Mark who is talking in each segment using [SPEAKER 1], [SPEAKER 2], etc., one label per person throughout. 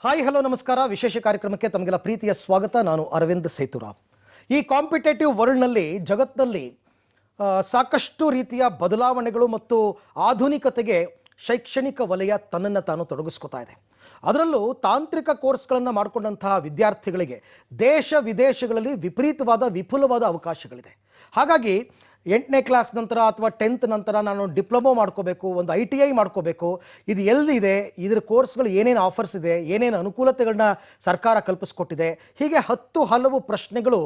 [SPEAKER 1] Hi hello ನಮಸ್ಕಾರ. ವಿಶೇಷ ಕಾರ್ಯಕ್ರಮಕ್ಕೆ ತಮಗೆಲ್ಲ ಪ್ರೀತಿಯ ಸ್ವಾಗತ. ನಾನು ಅರವಿಂದ್ ಸೇತುರಾವ್. ಈ ಕಾಂಪಿಟೇಟಿವ್ ವರ್ಲ್ಡ್ನಲ್ಲಿ ಜಗತ್ತಿನಲ್ಲಿ ಸಾಕಷ್ಟು ರೀತಿಯ ಬದಲಾವಣೆಗಳು ಮತ್ತು ಆಧುನಿಕತೆಗೆ ಶೈಕ್ಷಣಿಕ ವಲಯ ತನ್ನನ್ನು ತಾನು ತೊಡಗಿಸ್ಕೊತಾ ಇದೆ. ಅದರಲ್ಲೂ ತಾಂತ್ರಿಕ ಕೋರ್ಸ್ಗಳನ್ನು ಮಾಡಿಕೊಂಡಂತಹ ವಿದ್ಯಾರ್ಥಿಗಳಿಗೆ ದೇಶ ವಿದೇಶಗಳಲ್ಲಿ ವಿಪುಲವಾದ ಅವಕಾಶಗಳಿದೆ. ಹಾಗಾಗಿ 8ನೇ ಕ್ಲಾಸ್ ನಂತರ ಅಥವಾ 10th ನಂತರ ನಾನು ಡಿಪ್ಲೊಮೊ ಮಾಡ್ಕೋಬೇಕು, ಒಂದು ITI ಮಾಡ್ಕೋಬೇಕು, ಇದು ಎಲ್ಲಿದೆ, ಇದರ ಕೋರ್ಸ್ಗಳು ಏನೇನು ಆಫರ್ಸ್ ಇದೆ, ಏನೇನು ಅನುಕೂಲತೆಗಳನ್ನ ಸರ್ಕಾರ ಕಲ್ಪಿಸ್ಕೊಟ್ಟಿದೆ, ಹೀಗೆ ಹಲವು ಪ್ರಶ್ನೆಗಳು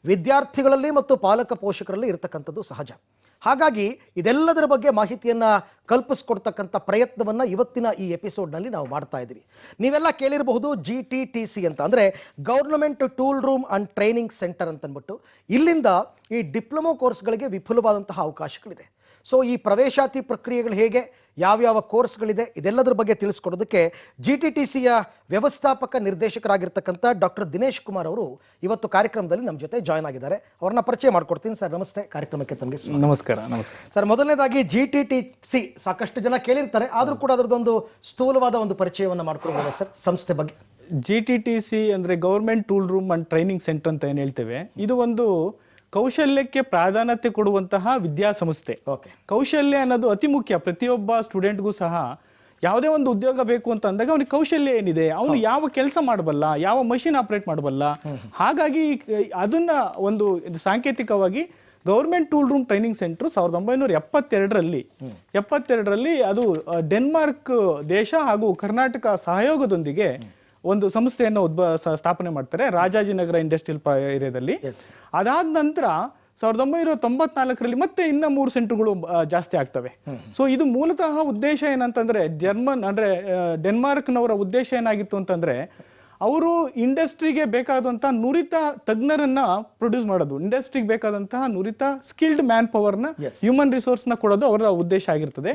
[SPEAKER 1] ವಿದ್ಯಾರ್ಥಿಗಳಲ್ಲಿ ಮತ್ತು ಪಾಲಕ ಪೋಷಕರಲ್ಲಿ ಇರತಕ್ಕಂಥದ್ದು ಸಹಜ. ಹಾಗಾಗಿ ಇದೆಲ್ಲದರ ಬಗ್ಗೆ ಮಾಹಿತಿಯನ್ನು ಕಲ್ಪಿಸ್ಕೊಡ್ತಕ್ಕಂಥ ಪ್ರಯತ್ನವನ್ನು ಇವತ್ತಿನ ಈ ಎಪಿಸೋಡ್ನಲ್ಲಿ ನಾವು ಮಾಡ್ತಾ ಇದ್ದೀವಿ. ನೀವೆಲ್ಲ ಕೇಳಿರಬಹುದು GTTC ಅಂತ, ಅಂದರೆ government tool room and training centre ಅಂತಂದ್ಬಿಟ್ಟು. ಇಲ್ಲಿಂದ ಈ ಡಿಪ್ಲೊಮೊ ಕೋರ್ಸ್ಗಳಿಗೆ ವಿಪುಲವಾದಂತಹ ಅವಕಾಶಗಳಿದೆ. ಸೊ ಈ ಪ್ರವೇಶಾತಿ ಪ್ರಕ್ರಿಯೆಗಳು ಹೇಗೆ, ಯಾವ್ಯಾವ ಕೋರ್ಸ್ಗಳಿದೆ, ಇದೆಲ್ಲದರ ಬಗ್ಗೆ ತಿಳಿಸ್ಕೊಡೋದಕ್ಕೆ GTTCಯ ವ್ಯವಸ್ಥಾಪಕ ನಿರ್ದೇಶಕರಾಗಿರ್ತಕ್ಕಂಥ ಡಾಕ್ಟರ್ ದಿನೇಶ್ ಕುಮಾರ್ ಅವರು ಇವತ್ತು ಕಾರ್ಯಕ್ರಮದಲ್ಲಿ ನಮ್ಮ ಜೊತೆ ಜಾಯ್ನ್ ಆಗಿದ್ದಾರೆ. ಅವ್ರನ್ನ ಪರಿಚಯ ಮಾಡ್ಕೊಡ್ತೀನಿ. ಸರ್ ನಮಸ್ತೆ, ಕಾರ್ಯಕ್ರಮಕ್ಕೆ ತಮಗೆ
[SPEAKER 2] ನಮಸ್ಕಾರ. ನಮಸ್ಕಾರ
[SPEAKER 1] ಸರ್. ಮೊದಲನೇದಾಗಿ GTTC ಸಾಕಷ್ಟು ಜನ ಕೇಳಿರ್ತಾರೆ, ಆದರೂ ಕೂಡ ಅದರದ್ದೊಂದು ಸ್ಥೂಲವಾದ ಒಂದು ಪರಿಚಯವನ್ನು ಮಾಡ್ಕೊಳ್ಬೋದು ಸರ್ ಸಂಸ್ಥೆ ಬಗ್ಗೆ.
[SPEAKER 2] GTTC ಅಂದರೆ government tool room and training centre ಅಂತ ಏನು ಹೇಳ್ತೇವೆ, ಇದು ಒಂದು ಕೌಶಲ್ಯಕ್ಕೆ ಪ್ರಾಧಾನ್ಯತೆ ಕೊಡುವಂತಹ ವಿದ್ಯಾಸಂಸ್ಥೆ. ಕೌಶಲ್ಯ ಅನ್ನೋದು ಅತಿ ಮುಖ್ಯ. ಪ್ರತಿಯೊಬ್ಬ ಸ್ಟೂಡೆಂಟ್ಗೂ ಸಹ ಯಾವುದೇ ಒಂದು ಉದ್ಯೋಗ ಬೇಕು ಅಂತ ಅಂದಾಗ ಅವನಿಗೆ ಕೌಶಲ್ಯ ಏನಿದೆ, ಅವನು ಯಾವ ಕೆಲಸ ಮಾಡಬಲ್ಲ, ಯಾವ ಮಷಿನ್ ಆಪರೇಟ್ ಮಾಡಬಲ್ಲ. ಹಾಗಾಗಿ ಅದನ್ನ ಒಂದು ಸಾಂಕೇತಿಕವಾಗಿ government tool room training centre 1972ರಲ್ಲಿ ಅದು ಡೆನ್ಮಾರ್ಕ್ ದೇಶ ಹಾಗೂ ಕರ್ನಾಟಕ ಸಹಯೋಗದೊಂದಿಗೆ ಒಂದು ಸಂಸ್ಥೆಯನ್ನು ಸ್ಥಾಪನೆ ಮಾಡ್ತಾರೆ ರಾಜಾಜಿನಗರ ಇಂಡಸ್ಟ್ರಿಯಲ್ ಏರಿಯಾದಲ್ಲಿ. ಅದಾದ ನಂತರ 1994ರಲ್ಲಿ ಮತ್ತೆ ಇನ್ನ 3 ಸೆಂಟರ್ಗಳು ಜಾಸ್ತಿ ಆಗ್ತವೆ. ಸೊ ಇದು ಮೂಲತಃ ಉದ್ದೇಶ ಏನಂತಂದ್ರೆ ಡೆನ್ಮಾರ್ಕ್ನವರ ಉದ್ದೇಶ ಏನಾಗಿತ್ತು ಅಂತಂದ್ರೆ, ಅವರು ಇಂಡಸ್ಟ್ರಿಗೆ ಬೇಕಾದಂತಹ ನುರಿತ ತಜ್ಞರನ್ನ ಪ್ರೊಡ್ಯೂಸ್ ಮಾಡೋದು, ಇಂಡಸ್ಟ್ರಿಗೆ ಬೇಕಾದಂತಹ ನುರಿತ ಸ್ಕಿಲ್ಡ್ ಮ್ಯಾನ್ ಪವರ್ನ, ಹ್ಯೂಮನ್ ರಿಸೋರ್ಸ್ ನ ಕೊಡೋದು ಅವರ ಉದ್ದೇಶ ಆಗಿರ್ತದೆ.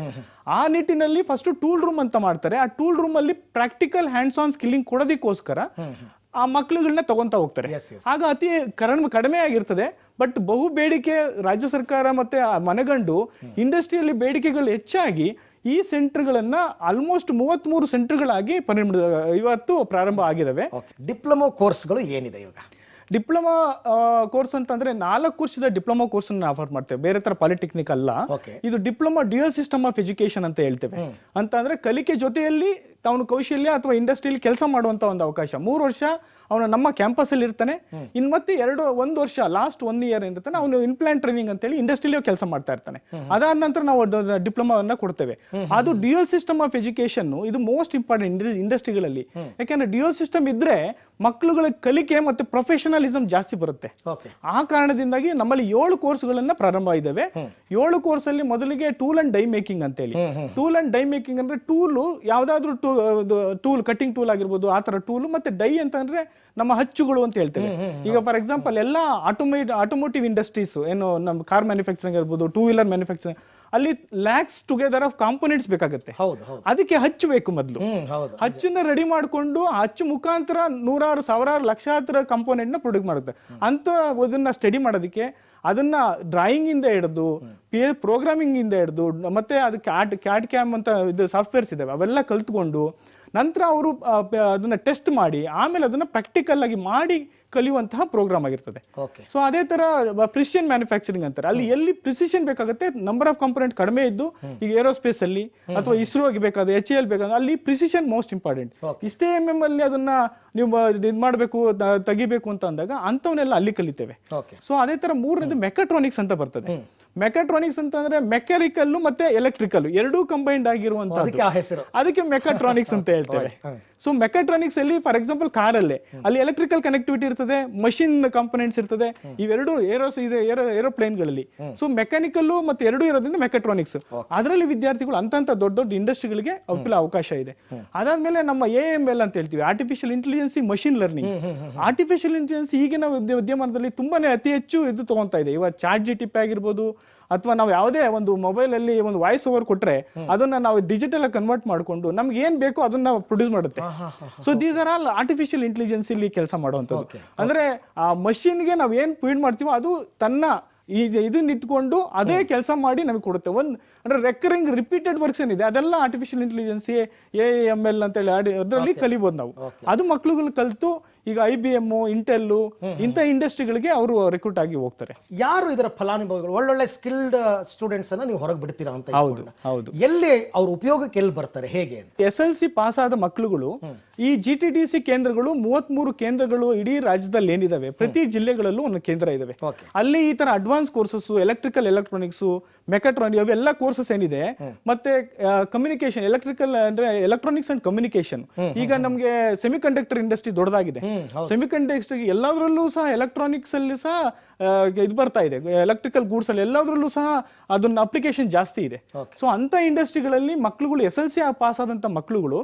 [SPEAKER 2] ಆ ನಿಟ್ಟಿನಲ್ಲಿ ಫಸ್ಟ್ ಟೂಲ್ ರೂಮ್ ಅಂತ ಮಾಡ್ತಾರೆ. ಆ ಟೂಲ್ ರೂಮ್ ಅಲ್ಲಿ ಪ್ರಾಕ್ಟಿಕಲ್ ಹ್ಯಾಂಡ್ಸ್ ಆನ್ ಸ್ಕಿಲ್ಲಿಂಗ್ ಕೊಡೋದಕ್ಕೋಸ್ಕರ ಆ ಮಕ್ಕಳುಗಳನ್ನ ತಗೊಂತ ಹೋಗ್ತಾರೆ. ಆಗ ಅತಿ ಕಡಿಮೆ ಆಗಿರ್ತದೆ. ಬಟ್ ಬಹು ಬೇಡಿಕೆ ರಾಜ್ಯ ಸರ್ಕಾರ ಮತ್ತೆ ಮನಗಂಡು ಇಂಡಸ್ಟ್ರಿಯಲ್ಲಿ ಬೇಡಿಕೆಗಳು ಹೆಚ್ಚಾಗಿ ಈ ಸೆಂಟರ್ಗಳನ್ನ ಆಲ್ಮೋಸ್ಟ್ 33 ಸೆಂಟರ್ಗಳಾಗಿ ಇವತ್ತು ಪ್ರಾರಂಭ ಆಗಿದಾವೆ.
[SPEAKER 1] ಡಿಪ್ಲೊಮೊ ಕೋರ್ಸ್ಗಳು ಏನಿದೆ ಇವಾಗ?
[SPEAKER 2] ಡಿಪ್ಲೊಮಾ ಕೋರ್ಸ್ ಅಂತಂದ್ರೆ 4 ವರ್ಷದ ಡಿಪ್ಲೊಮಾ ಕೋರ್ಸ್ ಅನ್ನು ಆಫರ್ ಮಾಡ್ತೇವೆ. ಬೇರೆ ತರ ಪಾಲಿಟೆಕ್ನಿಕ್ ಅಲ್ಲ ಇದು. Diploma dual system of education ಅಂತ ಹೇಳ್ತೇವೆ. ಅಂತ ಅಂದ್ರೆ ಕಲಿಕೆ ಜೊತೆಯಲ್ಲಿ ಅವನು ಕೌಶಲ್ಯ ಅಥವಾ ಇಂಡಸ್ಟ್ರಿಯಲ್ಲಿ ಕೆಲಸ ಮಾಡುವಂತ ಒಂದು ಅವಕಾಶ. 3 ವರ್ಷ ಅವನು ನಮ್ಮ ಕ್ಯಾಂಪಸ್ ಅಲ್ಲಿ ಇರ್ತಾನೆ. ಇನ್ ಮತ್ತೆ 1 ವರ್ಷ ಲಾಸ್ಟ್ 1 ಇಯರ್ ಇರ್ತಾನೆ ಅವನು ಇನ್ಪ್ಲಾಂಟ್ ಟ್ರೈನಿಂಗ್ ಅಂತ ಹೇಳಿ ಇಂಡಸ್ಟ್ರಿಯಲ್ಲಿ ಕೆಲಸ ಮಾಡ್ತಾ ಇರ್ತಾನೆ. ಅದಾದ ನಂತರ ನಾವು ಡಿಪ್ಲೊಮಾವನ್ನ ಕೊಡ್ತೇವೆ. ಅದು ಡ್ಯೂಯಲ್ ಸಿಸ್ಟಮ್ ಆಫ್ ಎಜುಕೇಶನ್ ಇದು ಮೋಸ್ಟ್ ಇಂಪಾರ್ಟೆಂಟ್ ಇಂಡಸ್ಟ್ರಿಗಳಲ್ಲಿ. ಯಾಕಂದ್ರೆ ಡ್ಯೂಯಲ್ ಸಿಸ್ಟಮ್ ಇದ್ರೆ ಮಕ್ಕಳುಗಳ ಕಲಿಕೆ ಮತ್ತೆ ಪ್ರೊಫೆಷನಲಿಸಂ ಜಾಸ್ತಿ ಬರುತ್ತೆ. ಆ ಕಾರಣದಿಂದಾಗಿ ನಮ್ಮಲ್ಲಿ 7 ಕೋರ್ಸ್ಗಳನ್ನ ಪ್ರಾರಂಭ ಇದಾವೆ. 7 ಕೋರ್ಸ್ ಅಲ್ಲಿ ಮೊದಲಿಗೆ ಟೂಲ್ ಅಂಡ್ ಡೈ ಮೇಕಿಂಗ್ ಅಂತ ಹೇಳಿ. ಟೂಲ್ ಅಂಡ್ ಡೈ ಮೇಕಿಂಗ್ ಅಂದ್ರೆ ಟೂಲ್ ಯಾವ್ದಾದ್ರು ಟೂಲ್ ಕಟ್ಟಿಂಗ್ ಟೂಲ್ ಆಗಿರ್ಬೋದು, ಆ ತರ ಟೂಲ್. ಮತ್ತೆ ಡೈ ಅಂತಂದ್ರೆ ನಮ್ಮ ಹಚ್ಚುಗಳು ಅಂತ ಹೇಳ್ತೇವೆ. ಈಗ ಫಾರ್ ಎಕ್ಸಾಂಪಲ್ ಎಲ್ಲ ಆಟೋಮೋಟಿವ್ ಇಂಡಸ್ಟ್ರೀಸ್ ಏನು ನಮ್ಮ ಕಾರ್ ಮ್ಯಾನುಫ್ಯಾಕ್ಚರಿಂಗ್ ಇರ್ಬೋದು, 2 ವೀಲರ್ ಮ್ಯಾನುಫ್ಯಾಕ್ಚರಿಂಗ್, ಅಲ್ಲಿ ಲ್ಯಾಕ್ಸ್ ಟುಗೆದರ್ ಆಫ್ ಕಾಂಪೋನೆಂಟ್ಸ್ ಬೇಕಾಗುತ್ತೆ. ಅದಕ್ಕೆ ಹಚ್ಚು ಬೇಕು. ಮೊದಲು ಹಚ್ಚನ್ನ ರೆಡಿ ಮಾಡಿಕೊಂಡು ಹಚ್ಚು ಮುಖಾಂತರ 100,000 1,000,000 ಲಕ್ಷಾಂತರ ಕಾಂಪೋನೆಂಟ್ ನ ಪ್ರೊಡ್ಯೂಸ್ ಮಾಡುತ್ತೆ. ಅಂತ ಅದನ್ನ ಸ್ಟಡಿ ಮಾಡೋದಕ್ಕೆ ಅದನ್ನ ಡ್ರಾಯಿಂಗ್ ಇಂದ ಹಿಡಿದು ಪ್ರೋಗ್ರಾಮಿಂಗ್ ಇಂದ ಹಿಡಿದು ಮತ್ತೆ ಅದಕ್ಕೆ ಕ್ಯಾಡ್ ಕ್ಯಾಮ್ ಅಂತ ಇದು ಸಾಫ್ಟ್ವೇರ್ಸ್ ಇದಾವೆ, ಅವೆಲ್ಲ ಕಲ್ತ್ಕೊಂಡು ನಂತರ ಅವರು ಅದನ್ನ ಟೆಸ್ಟ್ ಮಾಡಿ ಆಮೇಲೆ ಅದನ್ನ ಪ್ರಾಕ್ಟಿಕಲ್ ಆಗಿ ಮಾಡಿ ಕಲಿಯುವಂತಹ ಪ್ರೋಗ್ರಾಮ್ ಆಗಿರ್ತದೆ. ಸೊ ಅದೇ ತರ ಪ್ರಿಸಿಷನ್ ಮ್ಯಾನುಫ್ಯಾಕ್ಚರಿಂಗ್ ಅಂತಾರೆ. ಅಲ್ಲಿ ಎಲ್ಲಿ ಪ್ರಿಸಿಷನ್ ಬೇಕಾಗುತ್ತೆ, ನಂಬರ್ ಆಫ್ ಕಾಂಪೋನೆಂಟ್ ಕಡಿಮೆ ಇದ್ದು, ಈಗ ಏರೋಸ್ಪೇಸ್ ಅಲ್ಲಿ ಅಥವಾ ಇಸ್ರೋಗೆ ಬೇಕಾದ HAL ಬೇಕಾದ್ರೆ ಅಲ್ಲಿ ಪ್ರಿಸಿಷನ್ ಮೋಸ್ಟ್ ಇಂಪಾರ್ಟೆಂಟ್. ಇಷ್ಟೇ MM ಅಲ್ಲಿ ಅದನ್ನ ನೀವು ಇದು ಮಾಡಬೇಕು ತೆಗಿಬೇಕು ಅಂತ ಅಂದಾಗ ಅಂತವನ್ನೆಲ್ಲ ಅಲ್ಲಿ ಕಲಿತೇವೆ. ಸೊ ಅದೇ ತರ 3ನೇದು ಮೆಕಾಟ್ರಾನಿಕ್ಸ್ ಅಂತ ಬರ್ತದೆ. ಮೆಕಾಟ್ರಾನಿಕ್ಸ್ ಅಂತಂದ್ರೆ ಮೆಕ್ಯಾನಿಕಲ್ ಮತ್ತೆ ಎಲೆಕ್ಟ್ರಿಕಲ್ ಎರಡೂ ಕಂಬೈನ್ಡ್ ಆಗಿರುವಂತದ್ದು, ಅದಕ್ಕೆ ಮೆಕಾಟ್ರಾನಿಕ್ಸ್ ಅಂತ ಹೇಳ್ತೇವೆ. ಸೊ ಮೆಕಾಟ್ರಾನಿಕ್ಸ್ ಅಲ್ಲಿ ಫಾರ್ ಎಕ್ಸಾಂಪಲ್ ಕಾರಲ್ಲಿ ಅಲ್ಲಿ ಎಲೆಕ್ಟ್ರಿಕಲ್ ಕನೆಕ್ಟಿವಿಟಿ ಇರ್ತದೆ, ಮಷಿನ್ ಕಾಂಪೋನೆಂಟ್ಸ್ ಇರ್ತದೆ, ಇವೆರಡು ಏರೋಪ್ಲೇನ್ಗಳಲ್ಲಿ. ಸೊ ಮೆಕ್ಯಾನಿಕಲ್ ಮತ್ತೆ ಎರಡೂ ಇರೋದ್ರಿಂದ ಮೆಕಾಟ್ರಾನಿಕ್ಸ್. ಅದರಲ್ಲಿ ವಿದ್ಯಾರ್ಥಿಗಳು ಅಂತ ದೊಡ್ಡ ಇಂಡಸ್ಟ್ರಿಗಳಿಗೆ ಅವಕಾಶ ಇದೆ. ಅದಾದ್ಮೇಲೆ ನಮ್ಮ AML ಅಂತ ಹೇಳ್ತೀವಿ, artificial intelligence machine learning. Artificial intelligence ಈಗಿನ ಉದ್ಯಮದಲ್ಲಿ ತುಂಬಾನೇ ಅತಿ ಹೆಚ್ಚು ಇದು ತಗೊಂತಾ ಇದೆ. ಇವಾಗ ChatGPT ಆಗಿರ್ಬೋದು, ಅಥವಾ ನಾವು ಯಾವುದೇ ಒಂದು ಮೊಬೈಲ್ ಅಲ್ಲಿ ಒಂದು ವಾಯ್ಸ್ ಓವರ್ ಕೊಟ್ರೆ ಅದನ್ನ ನಾವು ಡಿಜಿಟಲ್ ಆಗಿ ಕನ್ವರ್ಟ್ ಮಾಡಿಕೊಂಡು ನಮ್ಗೆ ಏನ್ ಬೇಕೋ ಅದನ್ನ ಪ್ರೊಡ್ಯೂಸ್ ಮಾಡುತ್ತೆ. So these are all artificial intelligence ಇಲ್ಲಿ ಕೆಲಸ ಮಾಡುವಂಥದ್ದು. ಅಂದ್ರೆ ಆ ಮಷಿನ್ಗೆ ನಾವು ಏನ್ ಫೀಡ್ ಮಾಡ್ತೀವೋ ಅದು ತನ್ನ ಇದನ್ನ ಇಟ್ಕೊಂಡು ಅದೇ ಕೆಲಸ ಮಾಡಿ ನಮಗೆ ಕೊಡುತ್ತೆ. ಅಂದ್ರೆ ರೆಕರಿಂಗ್ ರಿಪೀಟೆಡ್ ವರ್ಕ್ಸ್ ಏನಿದೆ ಅದೆಲ್ಲ ಆರ್ಟಿಫಿಷಿಯಲ್ ಇಂಟೆಲಿಜೆನ್ಸ್ AIML ಅಂತ ಹೇಳಿ ಅದರಲ್ಲಿ ಕಲಿಬಹುದು ನಾವು. ಅದು ಮಕ್ಳುಗಳು ಕಲಿತು ಈಗ IBM, ಇಂಟೆಲ್ ಇಂಥ ಇಂಡಸ್ಟ್ರಿಗಳಿಗೆ ಅವರು ರಿಕ್ರೂಟ್ ಆಗಿ ಹೋಗ್ತಾರೆ.
[SPEAKER 1] ಯಾರು ಇದರ ಫಲಾನುಭವಿಗಳು? ಒಳ್ಳೊಳ್ಳೆ ಸ್ಕಿಲ್ಡ್ ಸ್ಟೂಡೆಂಟ್ಸ್ ಅನ್ನ ನೀವು ಹೊರಗೆ ಬಿಡ್ತೀರಾ ಅಂತ?
[SPEAKER 2] ಹೌದು.
[SPEAKER 1] ಎಲ್ಲಿ ಅವ್ರ ಉಪಯೋಗಕ್ಕೆ ಎಲ್ಲಿ ಬರ್ತಾರೆ, ಹೇಗೆ?
[SPEAKER 2] SLC ಪಾಸ್ ಆದ ಮಕ್ಕಳುಗಳು ಈ GTDC ಕೇಂದ್ರಗಳು 33 ಕೇಂದ್ರಗಳು ಇಡೀ ರಾಜ್ಯದಲ್ಲಿ ಏನಿದಾವೆ, ಪ್ರತಿ ಜಿಲ್ಲೆಗಳಲ್ಲೂ ಒಂದು ಕೇಂದ್ರ ಇದಾವೆ. ಅಲ್ಲಿ ಈ ತರ ಅಡ್ವಾನ್ಸ್ ಕೋರ್ಸಸ್, ಎಲೆಕ್ಟ್ರಿಕಲ್ ಎಲೆಕ್ಟ್ರಾನಿಕ್ಸ್, ಮೆಕಾಟ್ರಾನಿಕ್ ಅವೆಲ್ಲ ಕೋರ್ಸಸ್ ಏನಿದೆ, ಮತ್ತೆ ಕಮ್ಯುನಿಕೇಶನ್, ಎಲೆಕ್ಟ್ರಾನಿಕ್ಸ್ ಅಂಡ್ ಕಮ್ಯುನಿಕೇಶನ್. ಈಗ ನಮ್ಗೆ ಸೆಮಿ ಕಂಡಕ್ಟರ್ ಇಂಡಸ್ಟ್ರಿ ದೊಡ್ಡದಾಗಿದೆ. ಸೆಮಿ ಕಂಡಕ್ಟರ್ ಎಲ್ಲದರಲ್ಲೂ ಸಹ, ಎಲೆಕ್ಟ್ರಾನಿಕ್ಸ್ ಅಲ್ಲಿ ಸಹ ಇದು ಬರ್ತಾ ಇದೆ, ಎಲೆಕ್ಟ್ರಿಕಲ್ ಗೂಡ್ಸ್ ಅಲ್ಲಿ ಎಲ್ಲದರಲ್ಲೂ ಸಹ ಅದನ್ನ ಅಪ್ಲಿಕೇಶನ್ ಜಾಸ್ತಿ ಇದೆ. ಸೊ ಅಂತ ಇಂಡಸ್ಟ್ರಿಗಳಲ್ಲಿ ಮಕ್ಕಳುಗಳು SLC ಪಾಸ್ ಆದಂತ ಮಕ್ಕಳುಗಳು,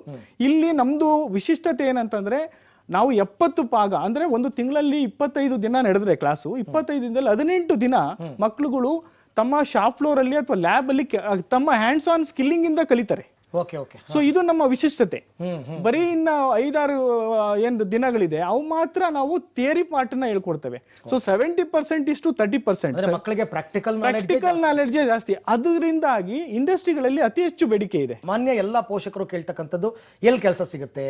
[SPEAKER 2] ಇಲ್ಲಿ ನಮ್ದು ವಿಶಿಷ್ಟತೆ ಏನಂತಂದ್ರೆ ನಾವು 70 ಭಾಗ ಅಂದ್ರೆ ಒಂದು ತಿಂಗಳಲ್ಲಿ 25 ದಿನ ನಡೆದ್ರೆ ಕ್ಲಾಸು, 25 ದಿನದಲ್ಲಿ 18 ದಿನ ಮಕ್ಕಳುಗಳು ತಮ್ಮ ಶಾಪ್ ಫ್ಲೋರ್ ಅಲ್ಲಿ ಅಥವಾ ಲ್ಯಾಬ್ ಅಲ್ಲಿ ತಮ್ಮ ಹ್ಯಾಂಡ್ಸ್ ಆನ್ ಸ್ಕಿಲ್ಲಿಂಗ್ ಇಂದ ಕಲಿತಾರೆ. ಸೊ ಇದು ನಮ್ಮ ವಿಶಿಷ್ಟತೆ. ಬರೀ ಇನ್ನ 5-6 ಏನು ದಿನಗಳಿದೆ ಅವು ಮಾತ್ರ ನಾವು ಥಿಯರಿ ಪಾರ್ಟ್ ನ ಹೇಳ್ಕೊಡ್ತೇವೆ. ಸೊ 70% ಇಷ್ಟು 30%
[SPEAKER 1] ಮಕ್ಕಳಿಗೆ ಪ್ರಾಕ್ಟಿಕಲ್ ನಾಲೆಡ್ಜ್
[SPEAKER 2] ಜಾಸ್ತಿ. ಅದರಿಂದಾಗಿ ಇಂಡಸ್ಟ್ರಿಗಳಲ್ಲಿ ಅತಿ ಹೆಚ್ಚು ಬೇಡಿಕೆ ಇದೆ.
[SPEAKER 1] ಮಾನ್ಯ ಎಲ್ಲಾ ಪೋಷಕರು ಕೇಳ್ತಕ್ಕಂಥದ್ದು ಎಲ್ಲಿ ಕೆಲಸ ಸಿಗುತ್ತೆ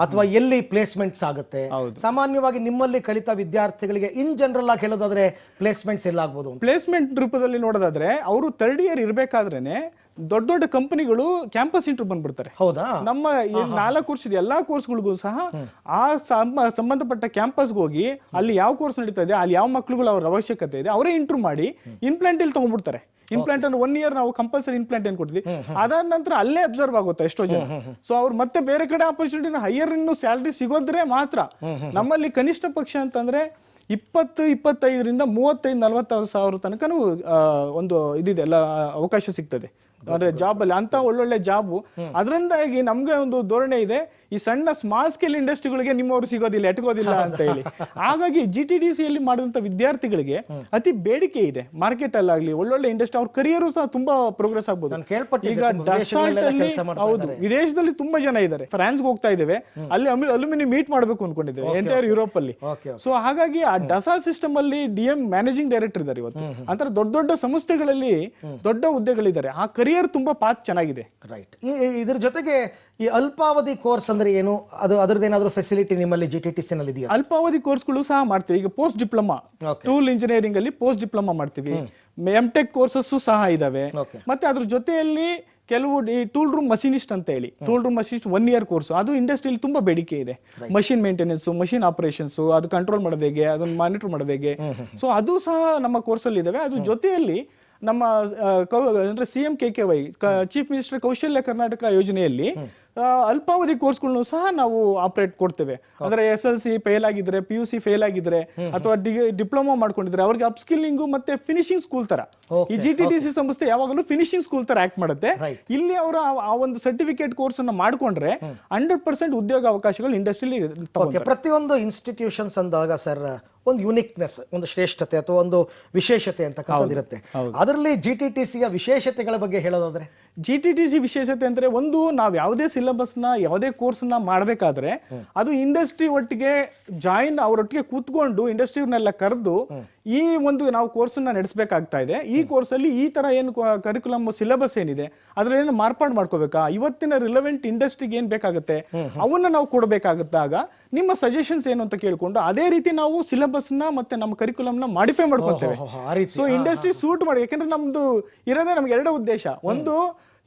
[SPEAKER 1] ಅಥವಾ ಎಲ್ಲಿ ಪ್ಲೇಸ್ಮೆಂಟ್ಸ್ ಆಗುತ್ತೆ. ಸಾಮಾನ್ಯವಾಗಿ ನಿಮ್ಮಲ್ಲಿ ಕಲಿತ ವಿದ್ಯಾರ್ಥಿಗಳಿಗೆ ಇನ್ ಜನರಲ್ ಆಗಿ ಹೇಳೋದಾದ್ರೆ ಪ್ಲೇಸ್ಮೆಂಟ್ಸ್ ಎಲ್ಲ ಆಗ್ಬೋದು.
[SPEAKER 2] ಪ್ಲೇಸ್ಮೆಂಟ್ ರೂಪದಲ್ಲಿ ನೋಡೋದಾದ್ರೆ ಅವರು 3rd ಇಯರ್ ಇರ್ಬೇಕಾದ್ರೇನೆ ದೊಡ್ಡ ದೊಡ್ಡ ಕಂಪನಿಗಳು ಕ್ಯಾಂಪಸ್ ಇಂಟರ್ವ್ಯೂ ಬಂದ್ಬಿಡ್ತಾರೆ.
[SPEAKER 1] ಹೌದಾ?
[SPEAKER 2] ನಮ್ಮ 4 ವರ್ಷದ ಎಲ್ಲಾ ಕೋರ್ಸ್ಗಳಿಗೂ ಸಹ ಆ ಸಂಬಂಧಪಟ್ಟ ಕ್ಯಾಂಪಸ್ಗೆ ಹೋಗಿ ಅಲ್ಲಿ ಯಾವ ಕೋರ್ಸ್ ನಡೀತಾ ಇದೆ, ಅಲ್ಲಿ ಯಾವ ಮಕ್ಕಳುಗಳು ಅವ್ರ ಅವಶ್ಯಕತೆ ಇದೆ ಅವರೇ ಇಂಟರ್ವ್ಯೂ ಮಾಡಿ ಇಂಪ್ಲಾಂಟ್ ಇಲ್ಲಿ ತಗೊಂಡ್ಬಿಡ್ತಾರೆ. ಇಂಪ್ಲಾಂಟ್ ಅಂದ್ರೆ 1 ಇಯರ್ ನಾವು ಕಂಪಲ್ಸರಿ ಇಂಪ್ಲಾಂಟ್ ಏನ್ ಕೊಡ್ತೀವಿ, ಅದಾದ ನಂತರ ಅಲ್ಲೇ ಅಬ್ಸರ್ವ್ ಆಗುತ್ತೆ ಎಷ್ಟೋ ಜನ. ಸೊ ಅವ್ರು ಮತ್ತೆ ಬೇರೆ ಕಡೆ ಆಪರ್ಚುನಿಟಿ ಹೈಯರ್ ಇನ್ನು ಸ್ಯಾಲರಿ ಸಿಗೋದ್ರೆ ಮಾತ್ರ. ನಮ್ಮಲ್ಲಿ ಕನಿಷ್ಠ ಪಕ್ಷ ಅಂತಂದ್ರೆ 20-25ರಿಂದ 35-40 ಸಾವಿರ ತನಕನೂ ಒಂದು ಇದಿದೆ, ಎಲ್ಲ ಅವಕಾಶ ಸಿಗ್ತದೆ ಅಂದ್ರೆ ಜಾಬ್ ಅಲ್ಲಿ, ಅಂತ ಒಳ್ಳೊಳ್ಳೆ ಜಾಬ್. ಅದರಿಂದಾಗಿ ನಮ್ಗೆ ಒಂದು ಧೋರಣೆ ಇದೆ, ಈ ಸಣ್ಣ ಸ್ಮಾಲ್ ಸ್ಕೇಲ್ ಇಂಡಸ್ಟ್ರಿಗಳಿಗೆ ನಿಮ್ಮವರು ಸಿಗೋದಿಲ್ಲ, ಎಟ್ಕೋದಿಲ್ಲ ಅಂತ ಹೇಳಿ. ಹಾಗಾಗಿ GTDC ಯಲ್ಲಿ ಮಾಡಿದಂತ ವಿದ್ಯಾರ್ಥಿಗಳಿಗೆ ಅತಿ ಬೇಡಿಕೆ ಇದೆ ಮಾರ್ಕೆಟ್ ಅಲ್ಲಾಗ್ಲಿ, ಒಳ್ಳೊಳ್ಳೆ ಇಂಡಸ್ಟ್ರಿ, ಅವ್ರ ಕರಿಯರ್ ಸಹ ತುಂಬಾ ಪ್ರೋಗ್ರೆಸ್ ಆಗ್ಬೋದು. ಈಗ ಡಸಾಲ್ಟ್ ಅಲ್ಲಿ, ಹೌದು, ವಿದೇಶದಲ್ಲಿ ತುಂಬಾ ಜನ ಇದ್ದಾರೆ. ಫ್ರಾನ್ಸ್ಗೆ ಹೋಗ್ತಾ ಇದ್ದೇವೆ, ಅಲ್ಲಿ ಅಲ್ಯೂಮಿನಿ ಮೀಟ್ ಮಾಡಬೇಕು ಅನ್ಕೊಂಡಿದ್ದೇವೆ ಎಂಟೈರ್ ಯುರೋಪ್ ಅಲ್ಲಿ. ಸೊ ಹಾಗಾಗಿ ಆ ಡಸಾ ಸಿಸ್ಟಮ್ ಅಲ್ಲಿ DM ಮ್ಯಾನೇಜಿಂಗ್ ಡೈರೆಕ್ಟರ್ ಇದ್ದಾರೆ ಇವತ್ತು. ಅಂತರ ದೊಡ್ಡ ದೊಡ್ಡ ಸಂಸ್ಥೆಗಳಲ್ಲಿ ದೊಡ್ಡ ಹುದ್ದೆಗಳಿದ್ದಾರೆ. ಆ ಕರಿಯರ್ ತುಂಬಾ ಪಾತ್ ಚೆನ್ನಾಗಿದೆ.
[SPEAKER 1] ರೈಟ್. ಇದ್ರ ಜೊತೆಗೆ ಈ ಅಲ್ಪಾವಧಿ ಕೋರ್ಸ್ ಅಂದ್ರೆ ಏನು, ಅದು ಅದರದ್ದೇನಾದ್ರೂ ಫೆಸಿಲಿಟಿ ನಿಮ್ಮಲ್ಲಿ GTDC ನಲ್ಲಿ ಇದೆಯಾ?
[SPEAKER 2] ಅಲ್ಪಾವಧಿ ಕೋರ್ಸ್ಗಳು ಸಹ ಮಾಡ್ತೀವಿ. ಈಗ ಪೋಸ್ಟ್ ಡಿಪ್ಲೊಮಾ, ಟೂಲ್ ಇಂಜಿನಿಯರಿಂಗ್ ಅಲ್ಲಿ ಪೋಸ್ಟ್ ಡಿಪ್ಲೊಮಾ ಮಾಡ್ತೀವಿ. MTech ಕೋರ್ಸಸ್ ಸಹ ಇದಾವೆ. ಮತ್ತೆ ಅದ್ರ ಜೊತೆಯಲ್ಲಿ ಕೆಲವು ಈ ಟೂಲ್ ರೂಮ್ ಮಷಿನಿಸ್ಟ್ ಅಂತ ಹೇಳಿ, tool room machinist 1 year course, ಅದು ಇಂಡಸ್ಟ್ರಿಯಲ್ಲಿ ತುಂಬಾ ಬೇಡಿಕೆ ಇದೆ. ಮಷಿನ್ ಮೇಂಟೆನೆನ್ಸ್, ಮಷಿನ್ ಆಪರೇಷನ್ಸ್, ಅದು ಕಂಟ್ರೋಲ್ ಮಾಡೋದು ಹೇಗೆ, ಅದನ್ನ ಮಾನಿಟರ್ ಮಾಡೋದು ಹೇಗೆ. ಸೊ ಅದು ಸಹ ನಮ್ಮ ಕೋರ್ಸ್ ಅಲ್ಲಿ ಇದಾವೆ. ಅದ್ರ ಜೊತೆಯಲ್ಲಿ ನಮ್ಮ ಅಂದ್ರೆ CM KKY, ಚೀಫ್ ಮಿನಿಸ್ಟರ್ ಕೌಶಲ್ಯ ಕರ್ನಾಟಕ ಯೋಜನೆಯಲ್ಲಿ ಅಲ್ಪಾವಧಿ ಕೋರ್ಸ್ಗಳನ್ನು ಸಹ ನಾವು ಆಪರೇಟ್ ಕೊಡ್ತೇವೆ. ಅಂದ್ರೆ SLC ಫೇಲ್ ಆಗಿದ್ರೆ, PUC ಫೇಲ್ ಆಗಿದ್ರೆ, ಅಥವಾ ಡಿಪ್ಲೊಮಾ ಮಾಡ್ಕೊಂಡಿದ್ರೆ ಅವ್ರಿಗೆ ಅಪ್ಸ್ಕಿಲ್ಲಿಂಗ್ ಮತ್ತೆ ಫಿನಿಶಿಂಗ್ ಸ್ಕೂಲ್ ತರ ಈ GTDC ಸಂಸ್ಥೆ ಯಾವಾಗಲೂ ಫಿನಿಶಿಂಗ್ ಸ್ಕೂಲ್ ತರ ಆಕ್ಟ್ ಮಾಡುತ್ತೆ. ಇಲ್ಲಿ ಅವರು ಆ ಒಂದು ಸರ್ಟಿಫಿಕೇಟ್ ಕೋರ್ಸ್ ಅನ್ನ ಮಾಡ್ಕೊಂಡ್ರೆ 100% ಉದ್ಯೋಗ ಅವಕಾಶಗಳು ಇಂಡಸ್ಟ್ರಿಯಲ್ಲಿ.
[SPEAKER 1] ಪ್ರತಿಯೊಂದು ಇನ್ಸ್ಟಿಟ್ಯೂಷನ್ಸ್ ಅಂದಾಗ ಸರ್ ಒಂದು ಯುನಿಕ್ನೆಸ್, ಒಂದು ಶ್ರೇಷ್ಠತೆ ಅಥವಾ ಒಂದು ವಿಶೇಷತೆ ಅಂತಕ್ಕಂಥದ್ದಿರುತ್ತೆ. ಅದರಲ್ಲಿ GTDC ಯ ವಿಶೇಷತೆಗಳ ಬಗ್ಗೆ ಹೇಳೋದಾದ್ರೆ?
[SPEAKER 2] GTDC ವಿಶೇಷತೆ ಅಂದ್ರೆ, ಒಂದು, ನಾವು ಯಾವುದೇ ಸಿಲೆಬಸ್ ನ ಯಾವುದೇ ಕೋರ್ಸ್ ನ ಮಾಡ್ಬೇಕಾದ್ರೆ ಅದು ಇಂಡಸ್ಟ್ರಿ ಒಟ್ಟಿಗೆ ಜಾಯಿನ್, ಅವರೊಟ್ಟಿಗೆ ಕೂತ್ಕೊಂಡು ಇಂಡಸ್ಟ್ರಿನೆಲ್ಲ ಕರೆದು ಈ ಒಂದು ನಾವು ಕೋರ್ಸ್ ನ ನಡೆಸಬೇಕಾಗ್ತಾ ಇದೆ. ಈ ಕೋರ್ಸ್ ಅಲ್ಲಿ ಈ ತರ ಏನು ಕರಿಕ್ಯುಲಮ್ ಸಿಲೆಬಸ್ ಏನಿದೆ ಅದ್ರಲ್ಲಿ ಏನು ಮಾರ್ಪಾಡು ಮಾಡ್ಕೋಬೇಕಾ, ಇವತ್ತಿನ ರಿಲೆವೆಂಟ್ ಇಂಡಸ್ಟ್ರಿಗೆ ಏನ್ ಬೇಕಾಗುತ್ತೆ ಅವನ್ನ ನಾವು ಕೊಡಬೇಕಾಗುತ್ತಾಗ ನಿಮ್ಮ ಸಜೆಷನ್ಸ್ ಏನು ಅಂತ ಕೇಳ್ಕೊಂಡು ಅದೇ ರೀತಿ ನಾವು ಸಿಲೆಬಸ್ ನ ಮತ್ತೆ ನಮ್ಮ ಕರಿಕ್ಯುಲಮ್ ನ ಮಾಡಿಫೈ ಮಾಡ್ಕೊಳ್ತೇವೆ. ಸೊ ಇಂಡಸ್ಟ್ರಿ ಸೂಟ್ ಮಾಡಿ, ಯಾಕಂದ್ರೆ ನಮ್ದು ಇರೋದೇ ನಮ್ಗೆ 2 ಉದ್ದೇಶ. ಒಂದು,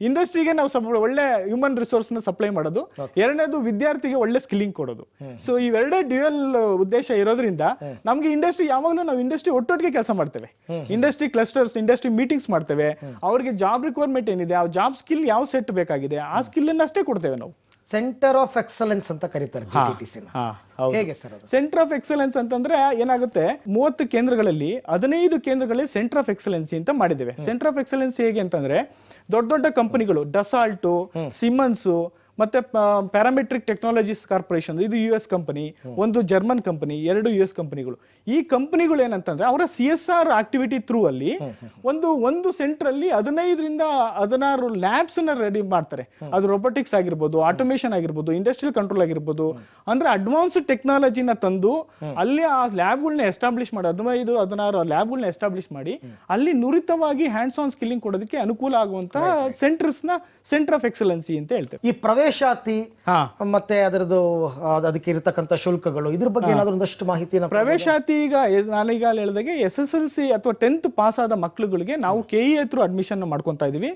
[SPEAKER 2] ಇಂಡಸ್ಟ್ರಿಗೆ ನಾವು ಒಳ್ಳೆ ಹ್ಯೂಮನ್ ರಿಸೋರ್ಸ್ ನ ಸಪ್ಲೈ ಮಾಡೋದು, ಎರಡನೇದು ವಿದ್ಯಾರ್ಥಿಗೆ ಒಳ್ಳೆ ಸ್ಕಿಲ್ಲಿಂಗ್ ಕೊಡೋದು. ಸೊ ಇವೆರಡೇ ಡ್ಯುಯಲ್ ಉದ್ದೇಶ ಇರೋದ್ರಿಂದ ನಮ್ಗೆ ಇಂಡಸ್ಟ್ರಿ ಯಾವಾಗಲೂ ನಾವು ಇಂಡಸ್ಟ್ರಿ ಒಟ್ಟೊಟ್ಟಿಗೆ ಕೆಲಸ ಮಾಡ್ತೇವೆ. ಇಂಡಸ್ಟ್ರಿ ಕ್ಲಸ್ಟರ್ಸ್, ಇಂಡಸ್ಟ್ರಿ ಮೀಟಿಂಗ್ಸ್ ಮಾಡ್ತೇವೆ. ಅವ್ರಿಗೆ ಜಾಬ್ ರಿಕ್ವೈರ್ಮೆಂಟ್ ಏನಿದೆ, ಆ ಜಾಬ್ ಸ್ಕಿಲ್ ಯಾವ ಸೆಟ್ ಬೇಕಾಗಿದೆ ಆ ಸ್ಕಿಲ್ ಅನ್ನ ಅಷ್ಟೇ ಕೊಡ್ತೇವೆ ನಾವು.
[SPEAKER 1] ಸೆಂಟರ್ ಆಫ್ ಎಕ್ಸಲೆನ್ಸ್ ಅಂತ ಕರೀತಾರೆ GTDC ನ. ಹೇಗೆ ಸರ್ ಅದು?
[SPEAKER 2] ಸೆಂಟರ್ ಆಫ್ ಎಕ್ಸಲೆನ್ಸ್ ಅಂತಂದ್ರೆ ಏನಾಗುತ್ತೆ, 30 ಕೇಂದ್ರಗಳಲ್ಲಿ 15 ಕೇಂದ್ರಗಳಲ್ಲಿ ಸೆಂಟರ್ ಆಫ್ ಎಕ್ಸಲೆನ್ಸಿ ಅಂತ ಮಾಡಿದ್ದೇವೆ. ಸೆಂಟರ್ ಆಫ್ ಎಕ್ಸಲೆನ್ಸಿ ಹೇಗೆ ಅಂತಂದ್ರೆ, ದೊಡ್ಡ ದೊಡ್ಡ ಕಂಪನಿಗಳು ಡಸಾಲ್ಟು, ಸಿಮನ್ಸ್, ಮತ್ತೆ ಪ್ಯಾರಾಮೆಟ್ರಿಕ್ ಟೆಕ್ನಾಲಜೀಸ್ ಕಾರ್ಪೊರೇಷನ್, ಇದು US ಕಂಪನಿ, ಒಂದು ಜರ್ಮನ್ ಕಂಪನಿ, 2 US ಕಂಪನಿಗಳು. ಈ ಕಂಪನಿಗಳು ಏನಂತಂದ್ರೆ ಅವರ CSR ಆಕ್ಟಿವಿಟಿ ಥ್ರೂ ಅಲ್ಲಿ ಒಂದು ಸೆಂಟರ್ ಅಲ್ಲಿ 15-16 ಲ್ಯಾಬ್ಸ್ ನ ರೆಡಿ ಮಾಡ್ತಾರೆ. ಅದು ರೊಬೋಟಿಕ್ಸ್ ಆಗಿರ್ಬೋದು, ಆಟೋಮೇಷನ್ ಆಗಿರ್ಬೋದು, ಇಂಡಸ್ಟ್ರಿಯಲ್ ಕಂಟ್ರೋಲ್ ಆಗಿರ್ಬೋದು, ಅಂದ್ರೆ ಅಡ್ವಾನ್ಸ್ಡ್ ಟೆಕ್ನಾಲಜಿನ ತಂದು ಅಲ್ಲಿ ಆ ಲ್ಯಾಬ್ಗಳನ್ನ ಎಸ್ಟಾಬ್ಲಿಷ್ ಮಾಡಿ 15-16 ಲ್ಯಾಬ್ಗಳನ್ನ ಎಸ್ಟಾಬ್ಲಿಷ್ ಮಾಡಿ ಅಲ್ಲಿ ನುರಿತವಾಗಿ ಹ್ಯಾಂಡ್ಸ್ ಆನ್ ಸ್ಕಿಲ್ಲಿಂಗ್ ಕೊಡೋದಕ್ಕೆ ಅನುಕೂಲ ಆಗುವಂತಹ ಸೆಂಟರ್ ಆಫ್ ಎಕ್ಸಲೆನ್ಸಿ ಅಂತ ಹೇಳ್ತೇವೆ.
[SPEAKER 1] ಈ ಪ್ರವೇಶಾತಿ ಮತ್ತೆ ಅದರದ್ದು ಅದಕ್ಕೆ ಇರತಕ್ಕಂತ ಶುಲ್ಕಗಳು, ಇದ್ರ ಬಗ್ಗೆ ಏನಾದರೂ ಒಂದಷ್ಟು ಮಾಹಿತಿನ.
[SPEAKER 2] ಪ್ರವೇಶಾತಿ ಈಗ ನಾನೀಗ ಹೇಳಿದಾಗೆ SSLC ಅಥವಾ 10th ಪಾಸ್ ಆದ ಮಕ್ಕಳುಗಳಿಗೆ ನಾವು KEA ಥ್ರೂ ಅಡ್ಮಿಷನ್ ಮಾಡ್ಕೊಂತಾ ಇದೀವಿ.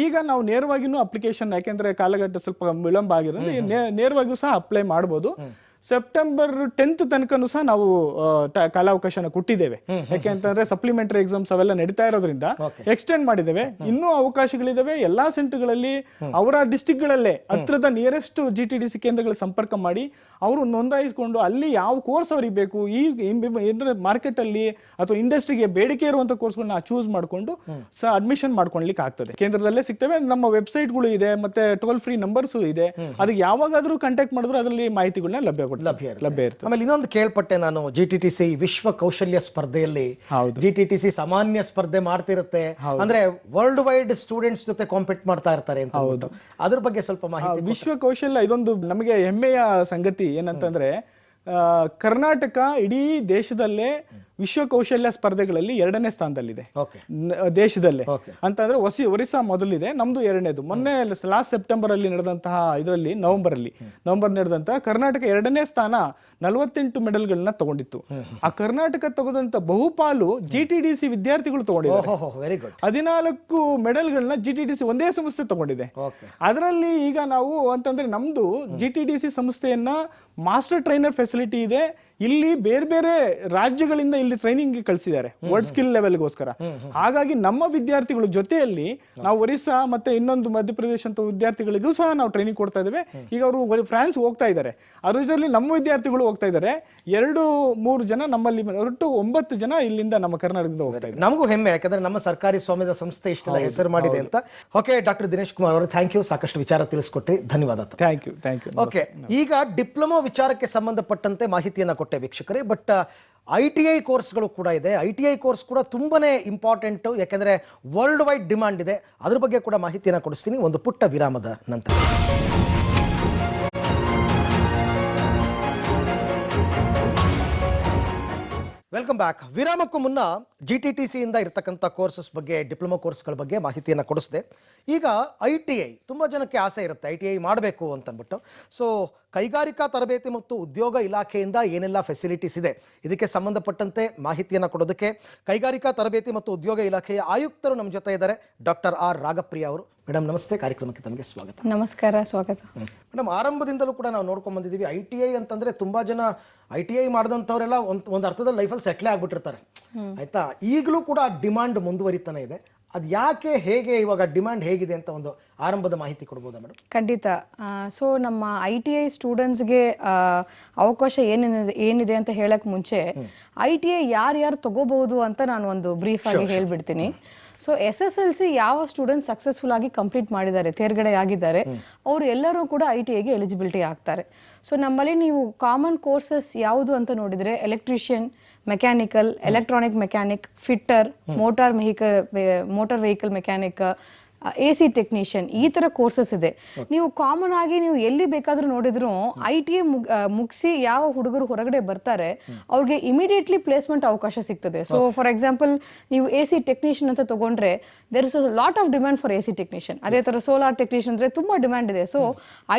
[SPEAKER 2] ಈಗ ನಾವು ನೇರವಾಗಿನೂ ಅಪ್ಲಿಕೇಶನ್, ಯಾಕೆಂದ್ರೆ ಕಾಲಘಟ್ಟ ಸ್ವಲ್ಪ ವಿಳಂಬ ಆಗಿರೋದ್ರಿಂದ ನೇರವಾಗಿಯೂ ಸಹ ಅಪ್ಲೈ ಮಾಡಬಹುದು. ಸೆಪ್ಟೆಂಬರ್ 10th ತನಕನೂ ಸಹ ನಾವು ಕಾಲಾವಕಾಶನ ಕೊಟ್ಟಿದ್ದೇವೆ. ಯಾಕೆ ಅಂತಂದ್ರೆ ಸಪ್ಲಿಮೆಂಟರಿ ಎಕ್ಸಾಮ್ಸ್ ಅವೆಲ್ಲ ನಡೀತಾ ಇರೋದ್ರಿಂದ ಎಕ್ಸ್ಟೆಂಡ್ ಮಾಡಿದ್ದೇವೆ. ಇನ್ನೂ ಅವಕಾಶಗಳಿದಾವೆ. ಎಲ್ಲಾ ಸೆಂಟರ್ಗಳಲ್ಲಿ ಅವರ ಡಿಸ್ಟಿಕ್ ಗಳಲ್ಲೇ ಹತ್ರದ ನಿಯರೆಸ್ಟ್ GTDC ಕೇಂದ್ರಗಳ ಸಂಪರ್ಕ ಮಾಡಿ ಅವರು ನೋಂದಾಯಿಸಿಕೊಂಡು ಅಲ್ಲಿ ಯಾವ ಕೋರ್ಸ್ ಅವ್ರಿಗೆ ಬೇಕು, ಈ ಮಾರ್ಕೆಟ್ ಅಲ್ಲಿ ಅಥವಾ ಇಂಡಸ್ಟ್ರಿಗೆ ಬೇಡಿಕೆ ಇರುವಂತ ಕೋರ್ಸ್ಗಳನ್ನ ಚೂಸ್ ಮಾಡಿಕೊಂಡು ಅಡ್ಮಿಷನ್ ಮಾಡ್ಕೊಳ್ಲಿಕ್ಕೆ ಆಗ್ತದೆ. ಕೇಂದ್ರದಲ್ಲೇ ಸಿಗ್ತವೆ. ನಮ್ಮ ವೆಬ್ಸೈಟ್ಗಳು ಇದೆ, ಮತ್ತೆ ಟೋಲ್ ಫ್ರೀ ನಂಬರ್ಸ್ ಇದೆ. ಅದಕ್ಕೆ ಯಾವಾಗಾದ್ರೂ ಕಾಂಟ್ಯಾಕ್ಟ್ ಮಾಡಿದ್ರು ಅದರಲ್ಲಿ ಮಾಹಿತಿಗಳನ್ನ ಲಭ್ಯ ಇರುತ್ತೆ.
[SPEAKER 1] ಆಮೇಲೆ ಇನ್ನೊಂದು ಕೇಳ್ಪಟ್ಟೆ ನಾನು, GTTC ವಿಶ್ವ ಕೌಶಲ್ಯ ಸ್ಪರ್ಧೆಯಲ್ಲಿ GTTC ಸಾಮಾನ್ಯ ಸ್ಪರ್ಧೆ ಮಾಡ್ತಿರುತ್ತೆ, ಅಂದ್ರೆ ವರ್ಲ್ಡ್ ವೈಡ್ ಸ್ಟೂಡೆಂಟ್ಸ್ ಜೊತೆ ಕಾಂಪೀಟ್ ಮಾಡ್ತಾ ಇರ್ತಾರೆ ಅಂತ. ಅದ್ರ ಬಗ್ಗೆ ಸ್ವಲ್ಪ ಮಾಹಿತಿ.
[SPEAKER 2] ವಿಶ್ವ ಕೌಶಲ್ಯ ಇದೊಂದು ನಮಗೆ ಹೆಮ್ಮೆಯ ಸಂಗತಿ. ಏನಂತಂದ್ರೆ ಕರ್ನಾಟಕ ಇಡೀ ದೇಶದಲ್ಲೇ ವಿಶ್ವ ಕೌಶಲ್ಯ ಸ್ಪರ್ಧೆಗಳಲ್ಲಿ 2ನೇ ಸ್ಥಾನದಲ್ಲಿದೆ ದೇಶದಲ್ಲೇ. ಅಂತಂದ್ರೆ ಒರಿಸ್ಸಾ ಮೊದಲಿದೆ, ನಮ್ದು 2ನೇದು. ಮೊನ್ನೆ ಲಾಸ್ಟ್ ಸೆಪ್ಟೆಂಬರ್ ಅಲ್ಲಿ ನಡೆದಂತಹ ಇದರಲ್ಲಿ ನವೆಂಬರ್ ನಡೆದಂತಹ ಕರ್ನಾಟಕ 2ನೇ ಸ್ಥಾನ, 48 ಮೆಡಲ್ಗಳನ್ನ ತಗೊಂಡಿತ್ತು. ಆ ಕರ್ನಾಟಕ ತಗೊಂಡಂತ ಬಹುಪಾಲು GTDC ವಿದ್ಯಾರ್ಥಿಗಳು ತಗೊಂಡಿದ್ದಾರೆ. 14 ಮೆಡಲ್ಗಳನ್ನ GTDC ಒಂದೇ ಸಂಸ್ಥೆ ತಗೊಂಡಿದೆ. ಅದರಲ್ಲಿ ಈಗ ನಾವು ಅಂತಂದ್ರೆ ನಮ್ದು GTDC ಸಂಸ್ಥೆಯನ್ನ ಮಾಸ್ಟರ್ ಟ್ರೈನರ್ ಫೆಸಿಲಿಟಿ ಇದೆ. ಇಲ್ಲಿ ಬೇರೆ ಬೇರೆ ರಾಜ್ಯಗಳಿಂದ ಇಲ್ಲಿ ಟ್ರೈನಿಂಗ್ ಕಳಿಸಿದ್ದಾರೆ ವರ್ಲ್ಡ್ ಸ್ಕಿಲ್ ಲೆವೆಲ್ಗೋಸ್ಕರ. ಹಾಗಾಗಿ ನಮ್ಮ ವಿದ್ಯಾರ್ಥಿಗಳ ಜೊತೆಯಲ್ಲಿ ನಾವು ಒರಿಸ್ಸಾ ಮತ್ತೆ ಇನ್ನೊಂದು ಮಧ್ಯಪ್ರದೇಶ ಅಂತ ವಿದ್ಯಾರ್ಥಿಗಳಿಗೂ ಸಹ ನಾವು ಟ್ರೈನಿಂಗ್ ಕೊಡ್ತಾ ಇದ್ದೇವೆ. ಈಗ ಅವರು ಫ್ರಾನ್ಸ್ ಹೋಗ್ತಾ ಇದ್ದಾರೆ, ಅದರಲ್ಲಿ ನಮ್ಮ ವಿದ್ಯಾರ್ಥಿಗಳು ಹೋಗ್ತಾ ಇದ್ದಾರೆ. 2-3 ಜನ ನಮ್ಮಲ್ಲಿ ಹೊರಟು 9 ಜನ ಇಲ್ಲಿಂದ ನಮ್ಮ ಕರ್ನಾಟಕದಿಂದ ಹೋಗ್ತಾ ಇದ್ದಾರೆ.
[SPEAKER 1] ನಮಗೂ ಹೆಮ್ಮೆ, ಯಾಕಂದ್ರೆ ನಮ್ಮ ಸರ್ಕಾರಿ ಸ್ವಾಮ್ಯದ ಸಂಸ್ಥೆ ಇಷ್ಟೆಲ್ಲ ಹೆಸರು ಮಾಡಿದೆ ಅಂತ. ಓಕೆ ಡಾಕ್ಟರ್ ದಿನೇಶ್ ಕುಮಾರ್ ಅವರು, ಥ್ಯಾಂಕ್ ಯು, ಸಾಕಷ್ಟು ವಿಚಾರ ತಿಳಿಸ್ಕೊಟ್ರಿ, ಧನ್ಯವಾದ.
[SPEAKER 2] Thank you.
[SPEAKER 1] ಓಕೆ, ಈಗ ಡಿಪ್ಲೊಮಾ ವಿಚಾರಕ್ಕೆ ಸಂಬಂಧಪಟ್ಟಂತೆ ಮಾಹಿತಿಯನ್ನು ಕೊಟ್ಟೆ ವೀಕ್ಷಕರೇ. ಬಟ್ ITI ಕೋರ್ಸ್ಗಳು ಕೂಡ ಇದೆ. ITI ಕೋರ್ಸ್ ಕೂಡ ತುಂಬಾನೇ ಇಂಪಾರ್ಟೆಂಟ್, ಯಾಕೆಂದ್ರೆ ವರ್ಲ್ಡ್ ವೈಡ್ ಡಿಮಾಂಡ್ ಇದೆ. ಅದ್ರ ಬಗ್ಗೆ ಕೂಡ ಮಾಹಿತಿಯನ್ನು ಕೊಡಿಸ್ತೀನಿ ಒಂದು ಪುಟ್ಟ ವಿರಾಮದ ನಂತರ. Welcome back. ವಿರಾಮಕ್ಕೂ ಮುನ್ನ GTTC ಇಂದ ಇರತಕ್ಕಂಥ ಕೋರ್ಸಸ್ ಬಗ್ಗೆ, ಡಿಪ್ಲೊಮಾ ಕೋರ್ಸ್ಗಳ ಬಗ್ಗೆ ಮಾಹಿತಿಯನ್ನು ಕೊಡಿಸಿದೆ. ಈಗ ITI ತುಂಬ ಜನಕ್ಕೆ ಆಸೆ ಇರುತ್ತೆ ITI ಮಾಡಬೇಕು ಅಂತಂದ್ಬಿಟ್ಟು. ಸೊ ಕೈಗಾರಿಕಾ ತರಬೇತಿ ಮತ್ತು ಉದ್ಯೋಗ ಇಲಾಖೆಯಿಂದ ಏನೆಲ್ಲ ಫೆಸಿಲಿಟೀಸ್ ಇದೆ ಇದಕ್ಕೆ ಸಂಬಂಧಪಟ್ಟಂತೆ ಮಾಹಿತಿಯನ್ನು ಕೊಡೋದಕ್ಕೆ ಕೈಗಾರಿಕಾ ತರಬೇತಿ ಮತ್ತು ಉದ್ಯೋಗ ಇಲಾಖೆಯ ಆಯುಕ್ತರು ನಮ್ಮ ಜೊತೆ ಇದ್ದಾರೆ, ಡಾಕ್ಟರ್ R ರಾಗಪ್ರಿಯಾ ಅವರು. ಮೇಡಮ್ ನಮಸ್ತೆ, ಕಾರ್ಯಕ್ರಮಕ್ಕೆ ತಮಗೆ ಸ್ವಾಗತ.
[SPEAKER 3] ನಮಸ್ಕಾರ, ಸ್ವಾಗತ.
[SPEAKER 1] ಮೇಡಮ್, ಆರಂಭದಿಂದಲೂ ಕೂಡ ನಾವು ನೋಡ್ಕೊಂಡು ಬಂದಿದ್ದೀವಿ ITI ಅಂತಂದ್ರೆ ತುಂಬಾ ಜನ ITI ಮಾಡಿದಂಥವರೆಲ್ಲ ಒಂದು ಅರ್ಥದಲ್ಲಿ ಲೈಫಲ್ಲಿ ಸೆಟ್ಲೇ ಆಗ್ಬಿಟ್ಟಿರ್ತಾರೆ, ಆಯ್ತಾ. ಈಗಲೂ ಕೂಡ ಡಿಮಾಂಡ್ ಮುಂದುವರಿತಾನೆ ಇದೆ. ಅದು ಯಾಕೆ, ಹೇಗೆ, ಇವಾಗ ಡಿಮಾಂಡ್ ಹೇಗಿದೆ ಅಂತ ಒಂದು ಆರಂಭದ ಮಾಹಿತಿ ಕೊಡ್ಬೋದಾ ಮೇಡಮ್?
[SPEAKER 3] ಖಂಡಿತ. ಸೊ ನಮ್ಮ ITI ಸ್ಟೂಡೆಂಟ್ಸ್ಗೆ ಅವಕಾಶ ಏನಿದೆ ಅಂತ ಹೇಳಕ್ ಮುಂಚೆ ITI ಯಾರು ತಗೋಬಹುದು ಅಂತ ನಾನು ಒಂದು ಬ್ರೀಫ್ ಆಗಿ ಹೇಳ್ಬಿಡ್ತೀನಿ. ಸೊ SSLC ಯಾವ ಸ್ಟೂಡೆಂಟ್ ಸಕ್ಸಸ್ಫುಲ್ ಆಗಿ ಕಂಪ್ಲೀಟ್ ಮಾಡಿದ್ದಾರೆ, ತೇರ್ಗಡೆ ಆಗಿದ್ದಾರೆ, ಅವರು ಎಲ್ಲರೂ ಕೂಡ ITIಗೆ ಎಲಿಜಿಬಿಲಿಟಿ ಆಗ್ತಾರೆ. ಸೊ ನಮ್ಮಲ್ಲಿ ನೀವು ಕಾಮನ್ ಕೋರ್ಸಸ್ ಯಾವುದು ಅಂತ ನೋಡಿದ್ರೆ electrician, mechanical, electronic mechanic, fitter, motor vehicle mechanic, AC technician, ಈ ತರ ಕೋರ್ಸಸ್ ಇದೆ. ನೀವು ಕಾಮನ್ ಆಗಿ ನೀವು ಎಲ್ಲಿ ಬೇಕಾದ್ರೂ ನೋಡಿದ್ರು ITI ಮುಗಿಸಿ ಯಾವ ಹುಡುಗರು ಹೊರಗಡೆ ಬರ್ತಾರೆ ಅವ್ರಿಗೆ ಇಮಿಡಿಯೇಟ್ಲಿ ಪ್ಲೇಸ್ಮೆಂಟ್ ಅವಕಾಶ ಸಿಗ್ತದೆ. ಸೊ ಫಾರ್ ಎಕ್ಸಾಂಪಲ್ ನೀವು AC ಟೆಕ್ನಿಷಿಯನ್ ಅಂತ ತಗೊಂಡ್ರೆ there is a lot of demand for AC technician. ಅದೇ ತರ ಸೋಲಾರ್ ಟೆಕ್ನಿಷಿಯನ್ ಅಂದ್ರೆ ತುಂಬಾ ಡಿಮ್ಯಾಂಡ್ ಇದೆ. ಸೊ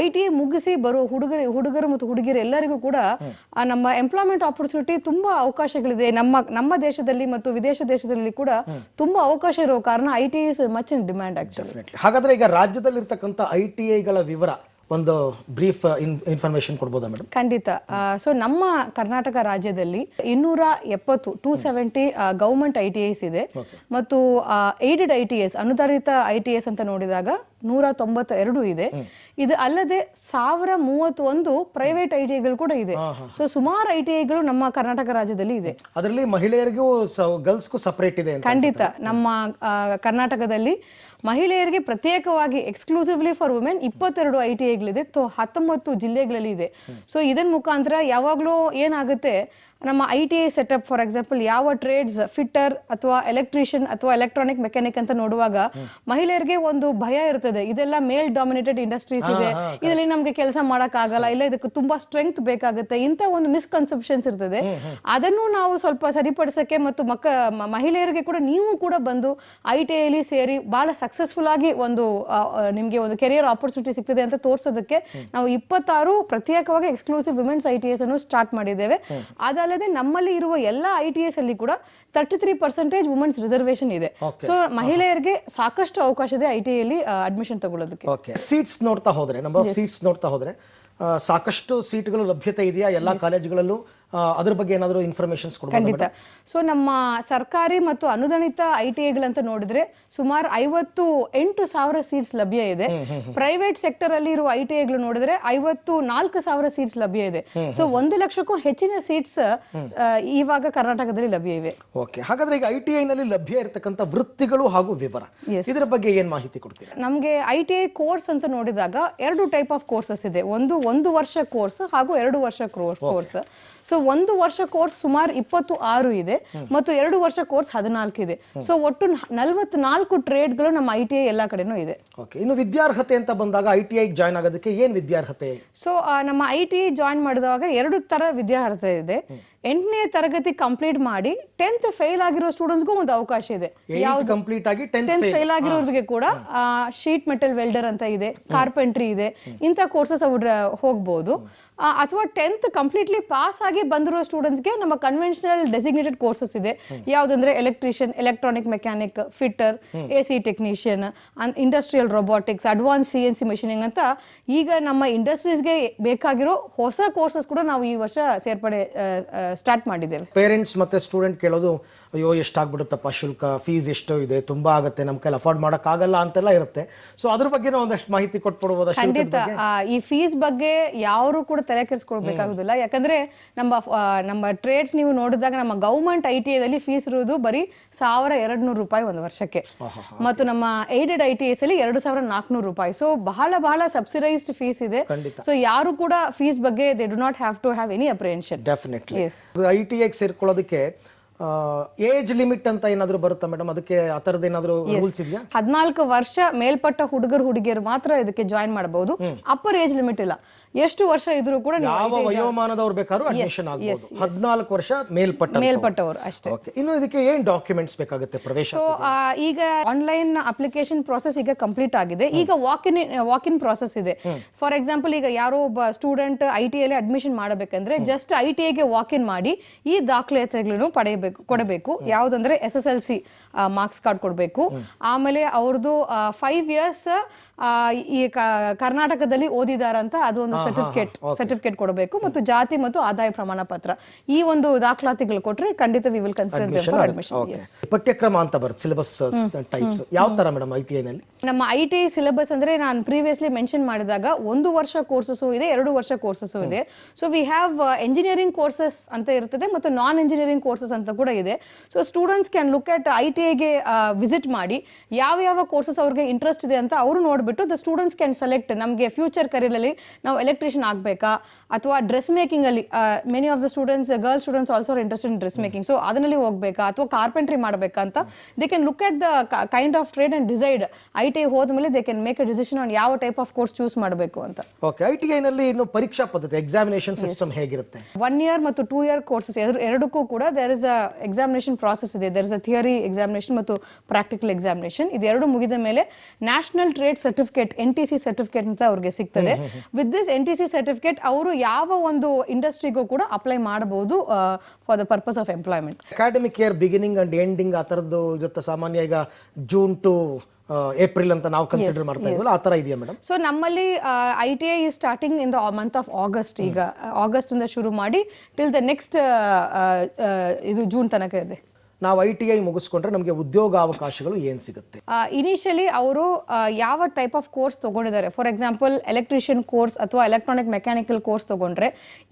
[SPEAKER 3] ITI ಮುಗಿಸಿ ಬರೋ ಹುಡುಗರು ಮತ್ತು ಹುಡುಗಿಯರು ಎಲ್ಲರಿಗೂ ಕೂಡ ನಮ್ಮ ಎಂಪ್ಲಾಯ್ಮೆಂಟ್ ಆಪರ್ಚುನಿಟಿ ತುಂಬಾ ಅವಕಾಶಗಳಿದೆ. ನಮ್ಮ ದೇಶದಲ್ಲಿ ಮತ್ತು ವಿದೇಶ ದೇಶದಲ್ಲಿ ಕೂಡ ತುಂಬಾ ಅವಕಾಶ ಇರೋ ಕಾರಣ ITI is much in demand.
[SPEAKER 1] ಹಾಗಾದ್ರೆ ಈಗ ರಾಜ್ಯದಲ್ಲಿರ್ತಕ್ಕಂಥ ITIಗಳ ವಿವರ ಒಂದು ಬ್ರೀಫ್ ಇನ್ಫಾರ್ಮೇಶನ್ ಕೊಡ್ಬೋದಾ ಮೇಡಮ್?
[SPEAKER 3] ಖಂಡಿತ. ಸೊ ನಮ್ಮ ಕರ್ನಾಟಕ ರಾಜ್ಯದಲ್ಲಿ 270 ಗವರ್ಮೆಂಟ್ ITIs ಇದೆ ಮತ್ತು ಏಡೆಡ್ ITIs, ಅನುದಾನಿತ ITIs ಅಂತ ನೋಡಿದಾಗ 192 ಇದೆ. ಇದು ಅಲ್ಲದೆ 1031 ಪ್ರೈವೇಟ್ ITIಗಳು ಕೂಡ ಇದೆ. ಸೊ ಸುಮಾರು ITIಗಳು ನಮ್ಮ ಕರ್ನಾಟಕ ರಾಜ್ಯದಲ್ಲಿ ಇದೆ.
[SPEAKER 1] ಅದರಲ್ಲಿ ಮಹಿಳೆಯರಿಗೂ ಗರ್ಲ್ಸ್ಗೂ ಸಪರೇಟ್ ಇದೆ ಅಂತ
[SPEAKER 3] ಖಂಡಿತ ನಮ್ಮ ಕರ್ನಾಟಕದಲ್ಲಿ ಮಹಿಳೆಯರಿಗೆ ಪ್ರತ್ಯೇಕವಾಗಿ ಎಕ್ಸ್ಕ್ಲೂಸಿವ್ಲಿ ಫಾರ್ ವುಮೆನ್ 22 ITIಗಳಿದೆ. 19 ಜಿಲ್ಲೆಗಳಲ್ಲಿ ಇದೆ. ಸೊ ಇದನ್ ಮುಖಾಂತರ ಯಾವಾಗಲೂ ಏನಾಗುತ್ತೆ, ನಮ್ಮ ITI ಸೆಟಪ್ ಫಾರ್ ಎಕ್ಸಾಂಪಲ್ ಯಾವ ಟ್ರೇಡ್ಸ್ ಫಿಟ್ಟರ್ ಅಥವಾ ಎಲೆಕ್ಟ್ರಿಷಿಯನ್ ಅಥವಾ ಎಲೆಕ್ಟ್ರಾನಿಕ್ ಮೆಕ್ಯಾನಿಕ್ ಅಂತ ನೋಡುವಾಗ ಮಹಿಳೆಯರಿಗೆ ಒಂದು ಭಯ ಇರ್ತದೆ, ಇದೆಲ್ಲ ಮೇಲ್ ಡಾಮಿನೇಟೆಡ್ ಇಂಡಸ್ಟ್ರೀಸ್ ಇದೆ, ಇದರಲ್ಲಿ ನಮ್ಗೆ ಕೆಲಸ ಮಾಡಕ್ ಆಗಲ್ಲ, ಇಲ್ಲ ಇದಕ್ಕೆ ತುಂಬಾ ಸ್ಟ್ರೆಂತ್ ಬೇಕಾಗುತ್ತೆ, ಇಂತ ಒಂದು ಮಿಸ್ಕನ್ಸೆಪ್ಷನ್ಸ್ ಇರ್ತದೆ. ಅದನ್ನು ನಾವು ಸ್ವಲ್ಪ ಸರಿಪಡಿಸಕ್ಕೆ ಮತ್ತು ಮಹಿಳೆಯರಿಗೆ ಕೂಡ ನೀವು ಕೂಡ ಬಂದು ITIಲಿ ಸೇರಿ ಬಹಳ ಸಕ್ಸಸ್ಫುಲ್ ಆಗಿ ಒಂದು ನಿಮ್ಗೆ ಒಂದು ಕೆರಿಯರ್ ಆಪರ್ಚುನಿಟಿ ಸಿಗ್ತದೆ ಅಂತ ತೋರ್ಸೋದಕ್ಕೆ ನಾವು 26 ಪ್ರತ್ಯೇಕವಾಗಿ ಎಕ್ಸ್ಕ್ಲೂಸಿವ್ ವಿಮೆನ್ಸ್ ITIs ಅನ್ನು ಸ್ಟಾರ್ಟ್ ಮಾಡಿದ್ದೇವೆ. ಅದಲ್ಲದೆ ನಮ್ಮಲ್ಲಿ ಇರುವ ಎಲ್ಲ ITIs ಅಲ್ಲಿ ಕೂಡ 33% ವುಮೆನ್ಸ್ ರಿಸರ್ವೇಶನ್ ಇದೆ. ಸೊ ಮಹಿಳೆಯರಿಗೆ ಸಾಕಷ್ಟು ಅವಕಾಶ ಇದೆ ITIಲಿ ಅಡ್ಮಿಷನ್ ತಗೊಳ್ಳೋದಕ್ಕೆ.
[SPEAKER 1] ಸೀಟ್ಸ್ ನೋಡ್ತಾ ಹೋದ್ರೆ, ನಂಬರ್ ಆಫ್ ಸೀಟ್ಸ್ ನೋಡ್ತಾ ಹೋದ್ರೆ ಸಾಕಷ್ಟು ಸೀಟ್ಗಳು ಲಭ್ಯತೆ ಇದೆಯಾ ಎಲ್ಲಾ ಕಾಲೇಜುಗಳಲ್ಲೂ? ಅದ್ರ ಬಗ್ಗೆ ಏನಾದರೂ ಇನ್ಫಾರ್ಮೇಶನ್ಸ್ ಕೊಡಬಹುದು?
[SPEAKER 3] ಖಂಡಿತ. ಸೊ ನಮ್ಮ ಸರ್ಕಾರಿ ಮತ್ತು ಅನುದಾನಿತ ITIಗಳಂತ ನೋಡಿದ್ರೆ ಸುಮಾರು 58,000 ಸೀಟ್ಸ್ ಲಭ್ಯ ಇದೆ. ಪ್ರೈವೇಟ್ ಸೆಕ್ಟರ್ ಅಲ್ಲಿ ಇರುವ ITIಗಳು ನೋಡಿದ್ರೆ 54,000 ಸೀಟ್ಸ್ ಲಭ್ಯ ಇದೆ. ಸೊ 1 ಲಕ್ಷಕ್ಕೂ ಹೆಚ್ಚಿನ ಸೀಟ್ಸ್ ಇವಾಗ ಕರ್ನಾಟಕದಲ್ಲಿ ಲಭ್ಯ ಇವೆ.
[SPEAKER 1] ಓಕೆ, ಹಾಗಾದ್ರೆ ಈಗ ITI ನಲ್ಲಿ ಲಭ್ಯ ಇರತಕ್ಕಂತ ವೃತ್ತಿಗಳು ಹಾಗೂ ವಿವರ, ಇದರ ಬಗ್ಗೆ ಏನ್ ಮಾಹಿತಿ ಕೊಡ್ತೀರಾ?
[SPEAKER 3] ನಮ್ಗೆ ITI ಕೋರ್ಸ್ ಅಂತ ನೋಡಿದಾಗ 2 ಟೈಪ್ ಆಫ್ ಕೋರ್ಸಸ್ ಇದೆ. ಒಂದು ವರ್ಷ ಕೋರ್ಸ್ ಹಾಗೂ 2 ವರ್ಷ ಕೋರ್ಸ್. ಸೊ 1 ವರ್ಷ ಕೋರ್ಸ್ ಸುಮಾರು 26 ಇದೆ ಮತ್ತು 2 ವರ್ಷ ಕೋರ್ಸ್ 14 ಇದೆ. ಸೊ ಒಟ್ಟು 44 ಟ್ರೇಡ್ಗಳು ನಮ್ಮ ITI ಎಲ್ಲಾ ಕಡೆನೂ ಇದೆ.
[SPEAKER 1] ಓಕೆ, ಇನ್ನು ವಿದ್ಯಾರ್ಹತೆ ಅಂತ ಬಂದಾಗ ITI ಜಾಯ್ನ್ ಆಗೋದಕ್ಕೆ ಏನ್ ವಿದ್ಯಾರ್ಹತೆ?
[SPEAKER 3] ಸೊ ನಮ್ಮ ITI ಜಾಯ್ನ್ ಮಾಡಿದಾಗ 2 ತರ ವಿದ್ಯಾರ್ಹತೆ ಇದೆ. 8ನೇ ತರಗತಿ ಕಂಪ್ಲೀಟ್ ಮಾಡಿ 10th ಫೇಲ್ ಆಗಿರೋ ಸ್ಟೂಡೆಂಟ್ಸ್ಗೂ ಒಂದು ಅವಕಾಶ ಇದೆ.
[SPEAKER 1] ಯಾವುದು ಕಂಪ್ಲೀಟ್ ಆಗಿ
[SPEAKER 3] 10th ಫೇಲ್ ಆಗಿರೋರಿಗೆ ಕೂಡ ಶೀಟ್ ಮೆಟಲ್ ವೆಲ್ಡರ್ ಅಂತ ಇದೆ, ಕಾರ್ಪೆಂಟ್ರಿ ಇದೆ, ಇಂಥ ಕೋರ್ಸಸ್ ಅವ್ರು ಹೋಗ್ಬೋದು. ಅಥವಾ 10th ಕಂಪ್ಲೀಟ್ಲಿ ಪಾಸ್ ಆಗಿ ಬಂದಿರೋ ಸ್ಟೂಡೆಂಟ್ಸ್ಗೆ ನಮ್ಮ ಕನ್ವೆನ್ಷನಲ್ ಡೆಸಿಗ್ನೇಟೆಡ್ ಕೋರ್ಸಸ್ ಇದೆ. ಯಾವುದಂದ್ರೆ electrician, electronic mechanic, fitter, AC technician, industrial robotics, advance CNC machining ಅಂತ ಈಗ ನಮ್ಮ ಇಂಡಸ್ಟ್ರೀಸ್ಗೆ ಬೇಕಾಗಿರೋ ಹೊಸ ಕೋರ್ಸಸ್ ಕೂಡ ನಾವು ಈ ವರ್ಷ ಸೇರ್ಪಡೆ ಸ್ಟಾರ್ಟ್ ಮಾಡಿದ್ದೇವೆ.
[SPEAKER 1] ಪೇರೆಂಟ್ಸ್ ಮತ್ತೆ ಸ್ಟೂಡೆಂಟ್ ಕೇಳೋದು, ಅಯ್ಯೋ ಎಷ್ಟಾಗ್ಬಿಡುತ್ತಪ್ಪ ಶುಲ್ಕ, ಫೀಸ್ ಎಷ್ಟು ಇದೆ, ತುಂಬಾ ಆಗುತ್ತೆ, ನಮ್ಮ ಕೈಲಿ ಅಫೋರ್ಡ್ ಮಾಡಕ್ ಆಗಲ್ಲ ಅಂತೆಲ್ಲ ಇರುತ್ತೆ. ಸೊ ಅದ್ರ ಬಗ್ಗೆ ಒಂದಷ್ಟು ಮಾಹಿತಿ ಕೊಟ್ಬಿಡ್ಬೋದಾ?
[SPEAKER 3] ಖಂಡಿತ. ಈ ಫೀಸ್ ಬಗ್ಗೆ ಯಾರು ಕೂಡ ತಲೆ ಕೆಡಿಸ್ಕೊಳ್ಬೇಕಾಗುದಿಲ್ಲ. ಯಾಕಂದ್ರೆ ನಮ್ಮ ಟ್ರೇಡ್ಸ್ ನೀವು ನೋಡಿದಾಗ ನಮ್ಮ ಗವರ್ಮೆಂಟ್ ITIದಲ್ಲಿ ಫೀಸ್ ಇರುವುದು ಬರೀ 1,200 ರೂಪಾಯಿ ಒಂದು ವರ್ಷಕ್ಕೆ, ಮತ್ತು ನಮ್ಮ ಏಡೆಡ್ ITIs ಅಲ್ಲಿ 2,400 ರೂಪಾಯಿ. ಸೊ ಬಹಳ ಸಬ್ಸಿಡೈಸ್ಡ್ ಫೀಸ್ ಇದೆ. ಸೊ ಯಾರು ಕೂಡ ಫೀಸ್ ಬಗ್ಗೆ they do not have to have any apprehension.
[SPEAKER 1] Definitely. ITI ಸೇರ್ಕೊಳ್ಳೋದಕ್ಕೆ ಏಜ್ ಲಿಮಿಟ್ ಅಂತ ಏನಾದ್ರು ಬರುತ್ತಾ ಮೇಡಮ್? ಅದಕ್ಕೆ ಆ ತರದ ಏನಾದ್ರು ರೂಲ್ಸ್ ಇದೆಯಾ?
[SPEAKER 3] 14 ವರ್ಷ ಮೇಲ್ಪಟ್ಟ ಹುಡುಗಿಯರು ಮಾತ್ರ ಇದಕ್ಕೆ ಜಾಯಿನ್ ಮಾಡಬಹುದು. ಅಪ್ಪರ್ ಏಜ್ ಲಿಮಿಟ್ ಇಲ್ಲ. ಎಷ್ಟು ವರ್ಷ ಇದ್ರೂ ಕೂಡ
[SPEAKER 1] ಯಾವ ವಯೋಮಾನದವರು ಬೇಕಾದ್ರೂ ಅಡ್ಮಿಷನ್ ಆಗಬಹುದು. 14 ವರ್ಷ
[SPEAKER 3] ಮೇಲ್ಪಟ್ಟವರು ಅಷ್ಟೇ.
[SPEAKER 1] ಇನ್ನು ಇದಕ್ಕೆ ಏನ್ ಡಾಕ್ಯುಮೆಂಟ್ಸ್ ಬೇಕಾಗುತ್ತೆ ಪ್ರವೇಶ?
[SPEAKER 3] ಸೊ ಈಗ ಆನ್ಲೈನ್ ಅಪ್ಲಿಕೇಶನ್ ಪ್ರಾಸೆಸ್ ಈಗ ಕಂಪ್ಲೀಟ್ ಆಗಿದೆ. ಈಗ ವಾಕ್ ಇನ್ ಪ್ರಾಸೆಸ್ ಇದೆ. ಫಾರ್ ಎಕ್ಸಾಂಪಲ್, ಈಗ ಯಾರೋ ಒಬ್ಬ ಸ್ಟೂಡೆಂಟ್ ITIಯಲ್ಲಿ ಅಡ್ಮಿಷನ್ ಮಾಡಬೇಕಂದ್ರೆ ಜಸ್ಟ್ ITIಗೆ ವಾಕ್ ಇನ್ ಮಾಡಿ ಈ ದಾಖಲಾತಿಗಳನ್ನು ಕೊಡಬೇಕು. ಯಾವುದಂದ್ರೆ SSLC ಮಾರ್ಕ್ಸ್ ಕಾರ್ಡ್ ಕೊಡಬೇಕು. ಆಮೇಲೆ ಅವ್ರದ್ದು 5 years ಈ ಕರ್ನಾಟಕದಲ್ಲಿ ಓದಿದಾರಂತ ಅದು ಒಂದು ಸರ್ಟಿಫಿಕೇಟ್ ಕೊಡಬೇಕು, ಮತ್ತು ಜಾತಿ ಮತ್ತು ಆದಾಯ ಪ್ರಮಾಣ ಪತ್ರ. ಈ ಒಂದು ದಾಖಲಾತಿಗಳು ಕೊಟ್ರೆ ಖಂಡಿತ we will consider them for admission.
[SPEAKER 1] ಪಠ್ಯಕ್ರಮ ಅಂತ ಬರುತ್ತೆ, ಸಿಲೆಬಸ್ ಟೈಪ್ಸ್ ಯಾವ ತರ ಮೇಡಮ್ ITI ನಲ್ಲಿ?
[SPEAKER 3] ನಮ್ಮ ITI ಸಿಲೆಬಸ್ ಅಂದ್ರೆ ನಾನು ಪ್ರೀವಿಯಸ್ಲಿ ಮೆನ್ಷನ್ ಮಾಡಿದಾಗ 1 ವರ್ಷ ಕೋರ್ಸಸ್ ಇದೆ, 2 ವರ್ಷ ಕೋರ್ಸಸ್ ಇದೆ. So we have engineering courses ಅಂತ ಇರ್ತದೆ ಮತ್ತು ನಾನ್ ಎಂಜಿನಿಯರಿಂಗ್ ಕೋರ್ಸಸ್ ಅಂತ ಕೂಡ ಇದೆ. So students can look at ITIಗೆ ವಿಸಿಟ್ ಮಾಡಿ ಯಾವ ಕೋರ್ಸಸ್ ಅವ್ರಿಗೆ ಇಂಟ್ರೆಸ್ಟ್ ಇದೆ ಅಂತ ಅವರು ನೋಡ್ಬಿಟ್ಟು ದ ಸ್ಟೂಡೆಂಟ್ಸ್ ಕ್ಯಾನ್ ಸೆಲೆಕ್ಟ್ ನಮಗೆ ಫ್ಯೂಚರ್ ಕರಿಯರ್ ಅಲ್ಲಿ ನಾವು ಎಲೆಕ್ಟ್ರಿಷಿಯನ್ ಆಗಬೇಕಾ ಅಥವಾ ಡ್ರೆಸ್ ಮೇಕಿಂಗ್ ಅಲ್ಲಿ many of the students, girl students also are interested in dress making. So ಅದರಲ್ಲಿ ಹೋಗ್ಬೇಕಾ ಅಥವಾ ಕಾರ್ಪೆಂಟ್ರಿ ಮಾಡಬೇಕಾ ಅಂತ they can look at the kind of trade and decide. ITI ಹೋದ್ಮೇಲೆ they can make a decision on ಯಾವ type of course choose ಮಾಡಬೇಕು ಅಂತ.
[SPEAKER 1] Okay, ITI ನಲ್ಲಿ ಇನ್ನು ಪರೀಕ್ಷಾ ಪದ್ಧತಿ, ಎಕ್ಸಾಮಿನೇಷನ್ ಸಿಸ್ಟಮ್ ಹೇಗಿರುತ್ತೆ?
[SPEAKER 3] 1 year ಮತ್ತು 2 year ಕೋರ್ಸಸ್ ಎರಡಕ್ಕೂ ಕೂಡ there is a examination process ಇದೆ. There is a theory examination ಮತ್ತು ಪ್ರಾಕ್ಟಿಕಲ್ ಎಕ್ಸಾಮಿನೇಷನ್. ಇದೆರಡು ಮುಗಿದ ಮೇಲೆ national trade certificate NTC certificate ಅಂತ ಅವ್ರಿಗೆ ಸಿಗ್ತದೆ. ವಿತ್ ದಿಸ್ NTC ಸರ್ಟಿಫಿಕೇಟ್ ಅವರು ಯಾವ ಒಂದು ಇಂಡಸ್ಟ್ರಿಗೂ ಕೂಡ ಅಪ್ಲೈ ಮಾಡಬಹುದು for the purpose of employment.
[SPEAKER 1] Academic year beginning and ending ಆ ತರದ್ದು ಇರುತ್ತೆ ಸಾಮಾನ್ಯ. ಈಗ ಜೂನ್ ಟು ಏಪ್ರಿಲ್ ಅಂತ ನಾವು ಕನ್ಸಿಡರ್ ಮಾಡ್ತಾ ಇದ್ವಲ್ಲ, ಆ ತರ ಇದೆಯಾ ಮೇಡಮ್?
[SPEAKER 3] ಸೊ ನಮ್ಮಲ್ಲಿ ITI is starting in the month of August. ಈಗ ಆಗಸ್ಟ್ ಇಂದ ಶುರು ಮಾಡಿ ಟಿಲ್ ದ ನೆಕ್ಸ್ಟ್ ಇದು ಜೂನ್ ತನಕ ಇದೆ.
[SPEAKER 1] ನಾವು ITI ಮುಗಿಸ್ಕೊಂಡ್ರೆ ನಮಗೆ ಉದ್ಯೋಗಾವಕಾಶಗಳು ಏನು ಸಿಗುತ್ತೆ?
[SPEAKER 3] ಇನಿಷಿಯಲಿ ಅವರು ಯಾವ ಟೈಪ್ ಆಫ್ ಕೋರ್ಸ್ ತಗೊಂಡಿದ್ದಾರೆ, ಫಾರ್ ಎಕ್ಸಾಂಪಲ್ ಎಲೆಕ್ಟ್ರಿಷಿಯನ್ ಕೋರ್ಸ್ ಅಥವಾ ಎಲೆಕ್ಟ್ರಾನಿಕ್ ಮೆಕ್ಯಾನಿಕಲ್ ಕೋರ್ಸ್ ತಗೊಂಡ್ರೆ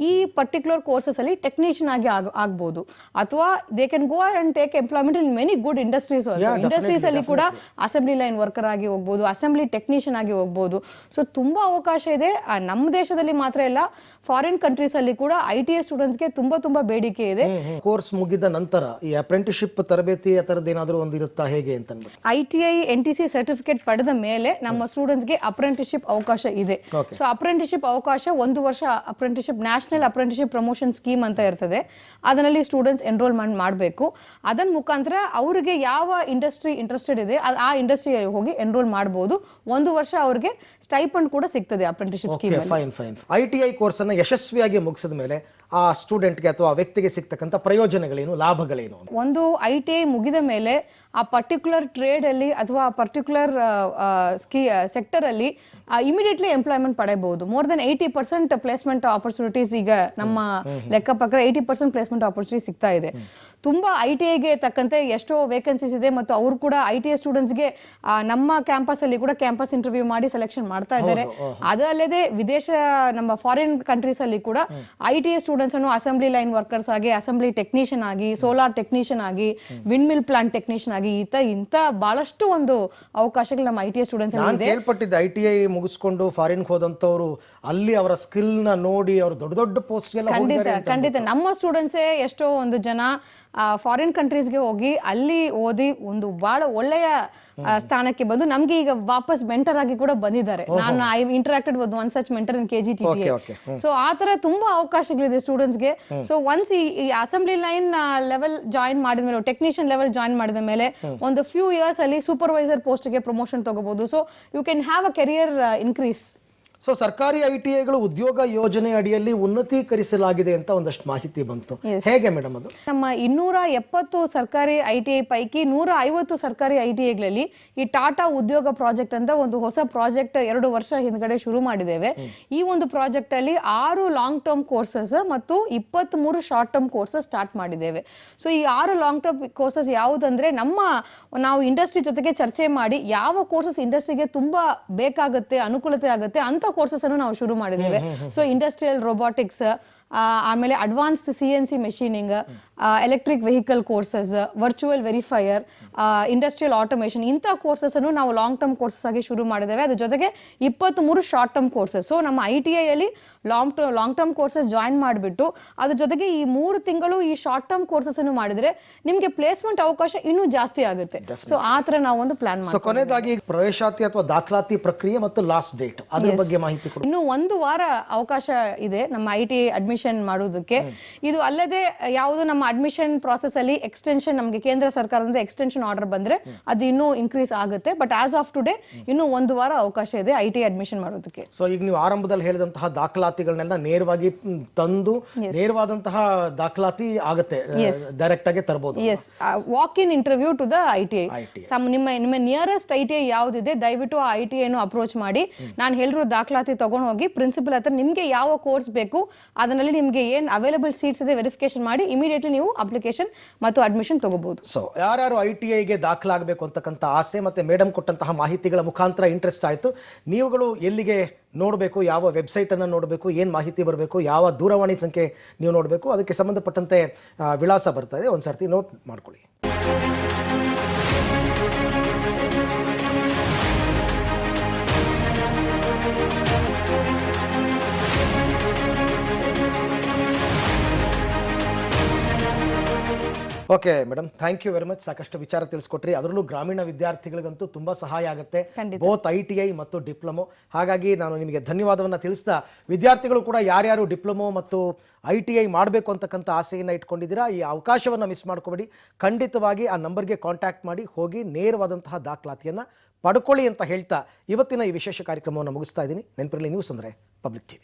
[SPEAKER 3] ಈ ಪರ್ಟಿಕ್ಯುಲರ್ ಕೋರ್ಸಸ್ ಅಲ್ಲಿ ಟೆಕ್ನಿಷಿಯನ್ ಆಗಿ ಆಗ್ಬೋದು, ಅಥವಾ they can go and take employment in many good industries. Industries ಅಲ್ಲಿ ಕೂಡ ಅಸೆಂಬ್ಲಿ ಲೈನ್ ವರ್ಕರ್ ಆಗಿ ಹೋಗ್ಬೋದು, ಅಸೆಂಬ್ಲಿ ಟೆಕ್ನಿಷಿಯನ್ ಆಗಿ ಹೋಗ್ಬೋದು. ಸೊ ತುಂಬಾ ಅವಕಾಶ ಇದೆ. ನಮ್ಮ ದೇಶದಲ್ಲಿ ಮಾತ್ರ ಇಲ್ಲ, ಫಾರಿನ್ ಕಂಟ್ರೀಸ್ ಅಲ್ಲಿ ಕೂಡ ITI ಸ್ಟೂಡೆಂಟ್ಸ್ಗೆ ತುಂಬಾ ಬೇಡಿಕೆ ಇದೆ.
[SPEAKER 1] ಕೋರ್ಸ್ ಮುಗಿದ ನಂತರ ಈ ಅಪ್ರೆಂಟಿಸ್ಶಿಪ್ ತರಬೇತಿ ಆ ಥರದ್ದು ಏನಾದರೂ ಒಂದು ಇರುತ್ತಾ ಹೇಗೆ ಅಂತ ಅಂದ್ಬಿಟ್ಟು?
[SPEAKER 3] ITI NTC ಸರ್ಟಿಫಿಕೇಟ್ ಪಡೆದ ಮೇಲೆ ನಮ್ಮ ಸ್ಟೂಡೆಂಟ್ಸ್ಗೆ ಅಪ್ರೆಂಟಿಸ್ಶಿಪ್ ಅವಕಾಶ ಇದೆ. ಸೊ ಅಪ್ರೆಂಟಿಸ್ಶಿಪ್ ಅವಕಾಶ 1 ವರ್ಷ apprenticeship, national apprenticeship promotion scheme ಅಂತ ಇರ್ತದೆ. ಅದರಲ್ಲಿ ಸ್ಟೂಡೆಂಟ್ಸ್ ಎನ್ರೋಲ್ಮೆಂಟ್ ಮಾಡಬೇಕು. ಅದನ್ನ ಮುಖಾಂತರ ಅವರಿಗೆ ಯಾವ ಇಂಡಸ್ಟ್ರಿ ಇಂಟ್ರೆಸ್ಟೆಡ್ ಇದೆ ಆ ಇಂಡಸ್ಟ್ರಿ ಹೋಗಿ ಎನ್ರೋಲ್ ಮಾಡಬಹುದು. 1 ವರ್ಷ ಅವರಿಗೆ ಸ್ಟೈಪಂಡ್ ಕೂಡ ಸಿಗ್ತದೆ apprenticeship scheme.
[SPEAKER 1] Fine. ITI course ಅನ್ನು ಯಶಸ್ವಿಯಾಗಿ ಮುಗಿಸಿದ ಮೇಲೆ ಆ ಸ್ಟೂಡೆಂಟ್ಗೆ ಅಥವಾ ಆ ವ್ಯಕ್ತಿಗೆ ಸಿಗ್ತಕ್ಕಂಥ ಪ್ರಯೋಜನಗಳೇನು, ಲಾಭಗಳೇನು?
[SPEAKER 3] ಒಂದು ITI ಮುಗಿದ ಮೇಲೆ ಆ ಪರ್ಟಿಕ್ಯುಲರ್ ಟ್ರೇಡ್ ಅಲ್ಲಿ ಅಥವಾ ಆ ಪರ್ಟಿಕ್ಯುಲರ್ ಸೆಕ್ಟರ್ ಅಲ್ಲಿ ಇಮಿಡಿಯೇಟ್ಲಿ ಎಂಪ್ಲಾಯ್ಮೆಂಟ್ ಪಡೆಯಬಹುದು. ಮೋರ್ ದೆನ್ 80% ಪ್ಲೇಸ್ಮೆಂಟ್ ಆಪರ್ಚುನಿಟೀಸ್ ಈಗ ನಮ್ಮ ಲೆಕ್ಕ ಪ್ರಕಾರ 80% ಪ್ಲೇಸ್ಮೆಂಟ್ ಆಪರ್ಚುನಿಟಿ ಸಿಗ್ತಾ ಇದೆ. ತುಂಬಾ ITIಗೆ ತಕ್ಕಂತೆ ಎಷ್ಟೋ ವೇಕೆನ್ಸೀಸ್ ಇದೆ ಮತ್ತು ಅವರು ಕೂಡ ITI ಸ್ಟೂಡೆಂಟ್ಸ್ಗೆ ನಮ್ಮ ಕ್ಯಾಂಪಸ್ ಅಲ್ಲಿ ಕೂಡ ಕ್ಯಾಂಪಸ್ ಇಂಟರ್ವ್ಯೂ ಮಾಡಿ ಸೆಲೆಕ್ಷನ್ ಮಾಡ್ತಾ ಇದ್ದಾರೆ. ಅದಲ್ಲದೆ ವಿದೇಶ ನಮ್ಮ ಫಾರಿನ್ ಕಂಟ್ರೀಸ್ ಅಲ್ಲಿ ಕೂಡ ITI ಸ್ಟೂಡೆಂಟ್ಸ್ ಅನ್ನು ಅಸೆಂಬ್ಲಿ ಲೈನ್ ವರ್ಕರ್ಸ್ ಆಗಿ, ಅಸೆಂಬ್ಲಿ ಟೆಕ್ನಿಷಿಯನ್ ಆಗಿ, ಸೋಲಾರ್ ಟೆಕ್ನಿಷಿಯನ್ ಆಗಿ, ವಿಂಡ್ ಮಿಲ್ ಪ್ಲಾಂಟ್ ಟೆಕ್ನಿಷಿಯನ್ ಆಗಿ ಇಂತ ಬಹಳಷ್ಟು ಒಂದು ಅವಕಾಶಗಳು ನಮ್ಮ ITI ಸ್ಟೂಡೆಂಟ್ಸ್ ಅಲ್ಲಿ ಇದೆ.
[SPEAKER 1] ಕೇಳ್ಪಟ್ಟಿದ್ದೆ ITI ಮುಗಿಸ್ಕೊಂಡು ಫಾರಿನ್ ಹೋದಂತವರು ಅಲ್ಲಿ ಅವರ ಸ್ಕಿಲ್ ನ ನೋಡಿ ಅವರು ದೊಡ್ಡ ಪೋಸ್ಟ್ ಎಲ್ಲ ಹೋಗಿದ್ದಾರೆ.
[SPEAKER 3] ಖಂಡಿತ ನಮ್ಮ ಸ್ಟೂಡೆಂಟ್ಸೇ ಎಷ್ಟೋ ಒಂದು ಜನ ಫಾರಿನ್ ಕಂಟ್ರೀಸ್ಗೆ ಹೋಗಿ ಅಲ್ಲಿ ಓದಿ ಒಂದು ಬಹಳ ಒಳ್ಳೆಯ ಸ್ಥಾನಕ್ಕೆ ಬಂದು ನಮ್ಗೆ ಈಗ ವಾಪಸ್ ಮೆಂಟರ್ ಆಗಿ ಕೂಡ ಬಂದಿದ್ದಾರೆ. ನಾನು I interacted with one such mentor in KGTTA. So ಆ ತರ ತುಂಬಾ ಅವಕಾಶಗಳಿದೆ ಸ್ಟೂಡೆಂಟ್ಸ್ಗೆ. ಸೊ ಒನ್ಸ್ ಈ ಅಸೆಂಬ್ಲಿ ಲೈನ್ ಲೆವೆಲ್ ಜಾಯಿನ್ ಮಾಡಿದ ಮೇಲೆ, ಟೆಕ್ನಿಷಿಯನ್ ಲೆವೆಲ್ ಜಾಯಿನ್ ಮಾಡಿದ ಮೇಲೆ ಒಂದು ಫ್ಯೂ ಇಯರ್ಸ್ ಅಲ್ಲಿ ಸೂಪರ್ವೈಸರ್ ಪೋಸ್ಟ್ಗೆ ಪ್ರಮೋಷನ್ ತಗೋಬಹುದು. So you can have a career increase.
[SPEAKER 1] So ಸರ್ಕಾರಿ ITIಗಳು ಉದ್ಯೋಗ ಯೋಜನೆ ಅಡಿಯಲ್ಲಿ ಉನ್ನತೀಕರಿಸಲಾಗಿದೆ ಅಂತ ಒಂದಷ್ಟು ಮಾಹಿತಿ ಬಂತು. ಹೇಗೆ ಮೇಡಮ್ ಅದು?
[SPEAKER 3] ನಮ್ಮ 270 ಸರ್ಕಾರಿ ITI ಪೈಕಿ 150 ಸರ್ಕಾರಿ ITIಗಳಲ್ಲಿ ಈ ಟಾಟಾ ಉದ್ಯೋಗ ಪ್ರಾಜೆಕ್ಟ್ ಅಂತ ಒಂದು ಹೊಸ ಪ್ರಾಜೆಕ್ಟ್ 2 ವರ್ಷ ಹಿಂದ್ಗಡೆ ಶುರು ಮಾಡಿದ್ದೇವೆ. ಈ ಒಂದು ಪ್ರಾಜೆಕ್ಟ್ ಅಲ್ಲಿ 6 ಲಾಂಗ್ ಟರ್ಮ್ ಕೋರ್ಸಸ್ ಮತ್ತು 23 ಶಾರ್ಟ್ ಟರ್ಮ್ ಕೋರ್ಸಸ್ ಸ್ಟಾರ್ಟ್ ಮಾಡಿದ್ದೇವೆ. ಸೊ ಈ 6 ಲಾಂಗ್ ಟರ್ಮ್ ಕೋರ್ಸಸ್ ಯಾವುದಂದ್ರೆ ನಾವು ಇಂಡಸ್ಟ್ರಿ ಜೊತೆಗೆ ಚರ್ಚೆ ಮಾಡಿ ಯಾವ ಕೋರ್ಸಸ್ ಇಂಡಸ್ಟ್ರಿಗೆ ತುಂಬಾ ಬೇಕಾಗುತ್ತೆ, ಅನುಕೂಲತೆ ಆಗುತ್ತೆ ಅಂತ ಕೋರ್ಸಸ್ ಅನ್ನು ನಾವು ಶುರು ಮಾಡಿದ್ದೇವೆ. ಸೊ ಇಂಡಸ್ಟ್ರಿಯಲ್ ರೋಬೋಟಿಕ್ಸ್, ಆಮೇಲೆ advanced CNC machining, electric vehicle courses, virtual verifier, industrial automation, ಇಂಥ ಕೋರ್ಸಸ್ ಅನ್ನು ನಾವು ಲಾಂಗ್ ಟರ್ಮ್ ಕೋರ್ಸಸ್ ಆಗಿ ಶುರು ಮಾಡಿದ್ದೇವೆ. ಅದ್ರ ಜೊತೆಗೆ 23 ಶಾರ್ಟ್ ಟರ್ಮ್ ಕೋರ್ಸಸ್. ಸೊ ನಮ್ಮ ITI ಅಲ್ಲಿ ಲಾಂಗ್ ಟರ್ಮ್ ಕೋರ್ಸಸ್ ಜಾಯಿನ್ ಮಾಡಿಬಿಟ್ಟು ಅದ್ರ ಜೊತೆಗೆ ಈ 3 ತಿಂಗಳು ಈ ಶಾರ್ಟ್ ಟರ್ಮ್ ಕೋರ್ಸಸ್ ಅನ್ನು ಮಾಡಿದ್ರೆ ನಿಮ್ಗೆ ಪ್ಲೇಸ್ಮೆಂಟ್ ಅವಕಾಶ ಇನ್ನೂ ಜಾಸ್ತಿ ಆಗುತ್ತೆ. ಸೊ ಆ ತರ ನಾವು ಒಂದು ಪ್ಲಾನ್ ಮಾಡ್ತೀವಿ.
[SPEAKER 1] ಕೊನೆಯದಾಗಿ ಪ್ರವೇಶಾತಿ ಅಥವಾ ದಾಖಲಾತಿ ಪ್ರಕ್ರಿಯೆ ಮತ್ತು ಲಾಸ್ಟ್ ಡೇಟ್ ಅದ್ರ ಬಗ್ಗೆ ಮಾಹಿತಿ ಕೊಡಿ.
[SPEAKER 3] ಇನ್ನು 1 ವಾರ ಅವಕಾಶ ಇದೆ ನಮ್ಮ ITI ಅಡ್ಮಿಷನ್ ಮಾಡೋದಕ್ಕೆ. ಇದು ಅಲ್ಲದೆ ಯಾವುದು ನಮ್ಮ ಅಡ್ಮಿಷನ್ ಪ್ರಾಸೆಸ್ ಅಲ್ಲಿ ಎಕ್ಸ್ಟೆನ್ಷನ್, ನಮಗೆ ಕೇಂದ್ರ ಸರ್ಕಾರದಿಂದ ಎಕ್ಸ್ಟೆನ್ಷನ್ ಆರ್ಡರ್ ಬಂದ್ರೆ ಅದು ಇನ್ನೂ ಇನ್ಕ್ರೀಸ್ ಆಗುತ್ತೆ. ಬಟ್ ಆಸ್ ಆಫ್ ಟುಡೇ ಇನ್ನೂ 1 ವಾರ ಅವಕಾಶ ಇದೆ ITI ಅಡ್ಮಿಷನ್ ಮಾಡೋದಕ್ಕೆ.
[SPEAKER 1] ಸೊ ಈಗ ನೀವು ಆರಂಭದಲ್ಲಿ ಹೇಳಿದಂತಹ ದಾಖಲಾತಿಗಳನ್ನೆಲ್ಲ ನೇರವಾಗಿ ತಂದು ನೇರವಾದಂತಹ ದಾಖಲಾತಿ ಆಗುತ್ತೆ, ಡೈರೆಕ್ಟ್ ಆಗಿ ತರಬಹುದು.
[SPEAKER 3] Yes, walk in interview to the ITI. ನಿಮ್ಮ ನಿಯರೆಸ್ಟ್ ITI ಯಾವ್ದಿದೆ ದಯವಿಟ್ಟು ಆ ITI ಅನ್ನು ಅಪ್ರೋಚ್ ಮಾಡಿ ನಾನು ಹೇಳಿರೋ ದಾಖಲಾತಿ ತಗೊಂಡು ಹೋಗಿ ಪ್ರಿನ್ಸಿಪಲ್ ಹತ್ರ ನಿಮ್ಗೆ ಯಾವ ಕೋರ್ಸ್ ಬೇಕು ಅದರಲ್ಲಿ ನಿಮಗೆ ಏನ್ ಅವೈಲೇಬಲ್ ಸೀಟ್ಸ್ ಇದೆ ವೆರಿಫಿಕೇಶನ್ ಮಾಡಿ ಇಮಿಡಿಯೇಟ್ಲಿ ನೀವು ಅಪ್ಲಿಕೇಶನ್ ಮತ್ತು ಅಡ್ಮಿಷನ್ ತಗೋಬಹುದು.
[SPEAKER 1] ಸೊ ಯಾರು ITIಗೆ ದಾಖಲಾಗಬೇಕು ಅಂತಕ್ಕಂಥ ಆಸೆ ಮತ್ತೆ ಮೇಡಮ್ ಕೊಟ್ಟಂತಹ ಮಾಹಿತಿಗಳ ಮುಖಾಂತರ ಇಂಟ್ರೆಸ್ಟ್ ಆಯಿತು, ನೀವುಗಳು ಎಲ್ಲಿಗೆ ನೋಡಬೇಕು, ಯಾವ ವೆಬ್ಸೈಟ್ ಅನ್ನು ನೋಡಬೇಕು, ಏನು ಮಾಹಿತಿ ಬರಬೇಕು, ಯಾವ ದೂರವಾಣಿ ಸಂಖ್ಯೆ ನೀವು ನೋಡಬೇಕು, ಅದಕ್ಕೆ ಸಂಬಂಧಪಟ್ಟಂತೆ ವಿಳಾಸ ಬರ್ತದೆ, ಒಂದು ಸರ್ತಿ ನೋಟ್ ಮಾಡ್ಕೊಳ್ಳಿ. Okay madam, thank you very much. ಸಾಕಷ್ಟು ವಿಚಾರ ತಿಳಿಸ್ಕೊಟ್ರಿ. ಅದರಲ್ಲೂ ಗ್ರಾಮೀಣ ವಿದ್ಯಾರ್ಥಿಗಳಿಗಂತೂ ತುಂಬ ಸಹಾಯ ಆಗುತ್ತೆ, ಬೋತ್ ITI ಮತ್ತು ಡಿಪ್ಲೊಮೊ. ಹಾಗಾಗಿ ನಾನು ನಿಮಗೆ ಧನ್ಯವಾದವನ್ನು ತಿಳಿಸ್ತಾ, ವಿದ್ಯಾರ್ಥಿಗಳು ಕೂಡ ಯಾರ್ಯಾರು ಡಿಪ್ಲೊಮೊ ಮತ್ತು ITI ಮಾಡಬೇಕು ಅಂತಕ್ಕಂಥ ಆಸೆಯನ್ನು ಇಟ್ಕೊಂಡಿದ್ದೀರಾ, ಈ ಅವಕಾಶವನ್ನು ಮಿಸ್ ಮಾಡ್ಕೊಬೇಡಿ. ಖಂಡಿತವಾಗಿ ಆ ನಂಬರ್ಗೆ ಕಾಂಟ್ಯಾಕ್ಟ್ ಮಾಡಿ ಹೋಗಿ ನೇರವಾದಂತಹ ದಾಖಲಾತಿಯನ್ನು ಪಡ್ಕೊಳ್ಳಿ ಅಂತ ಹೇಳ್ತಾ ಇವತ್ತಿನ ಈ ವಿಶೇಷ ಕಾರ್ಯಕ್ರಮವನ್ನು ಮುಗಿಸ್ತಾ ಇದ್ದೀನಿ. ನೆನಪಿರಲಿ, ನ್ಯೂಸ್ ಅಂದರೆ ಪಬ್ಲಿಕ್ TV.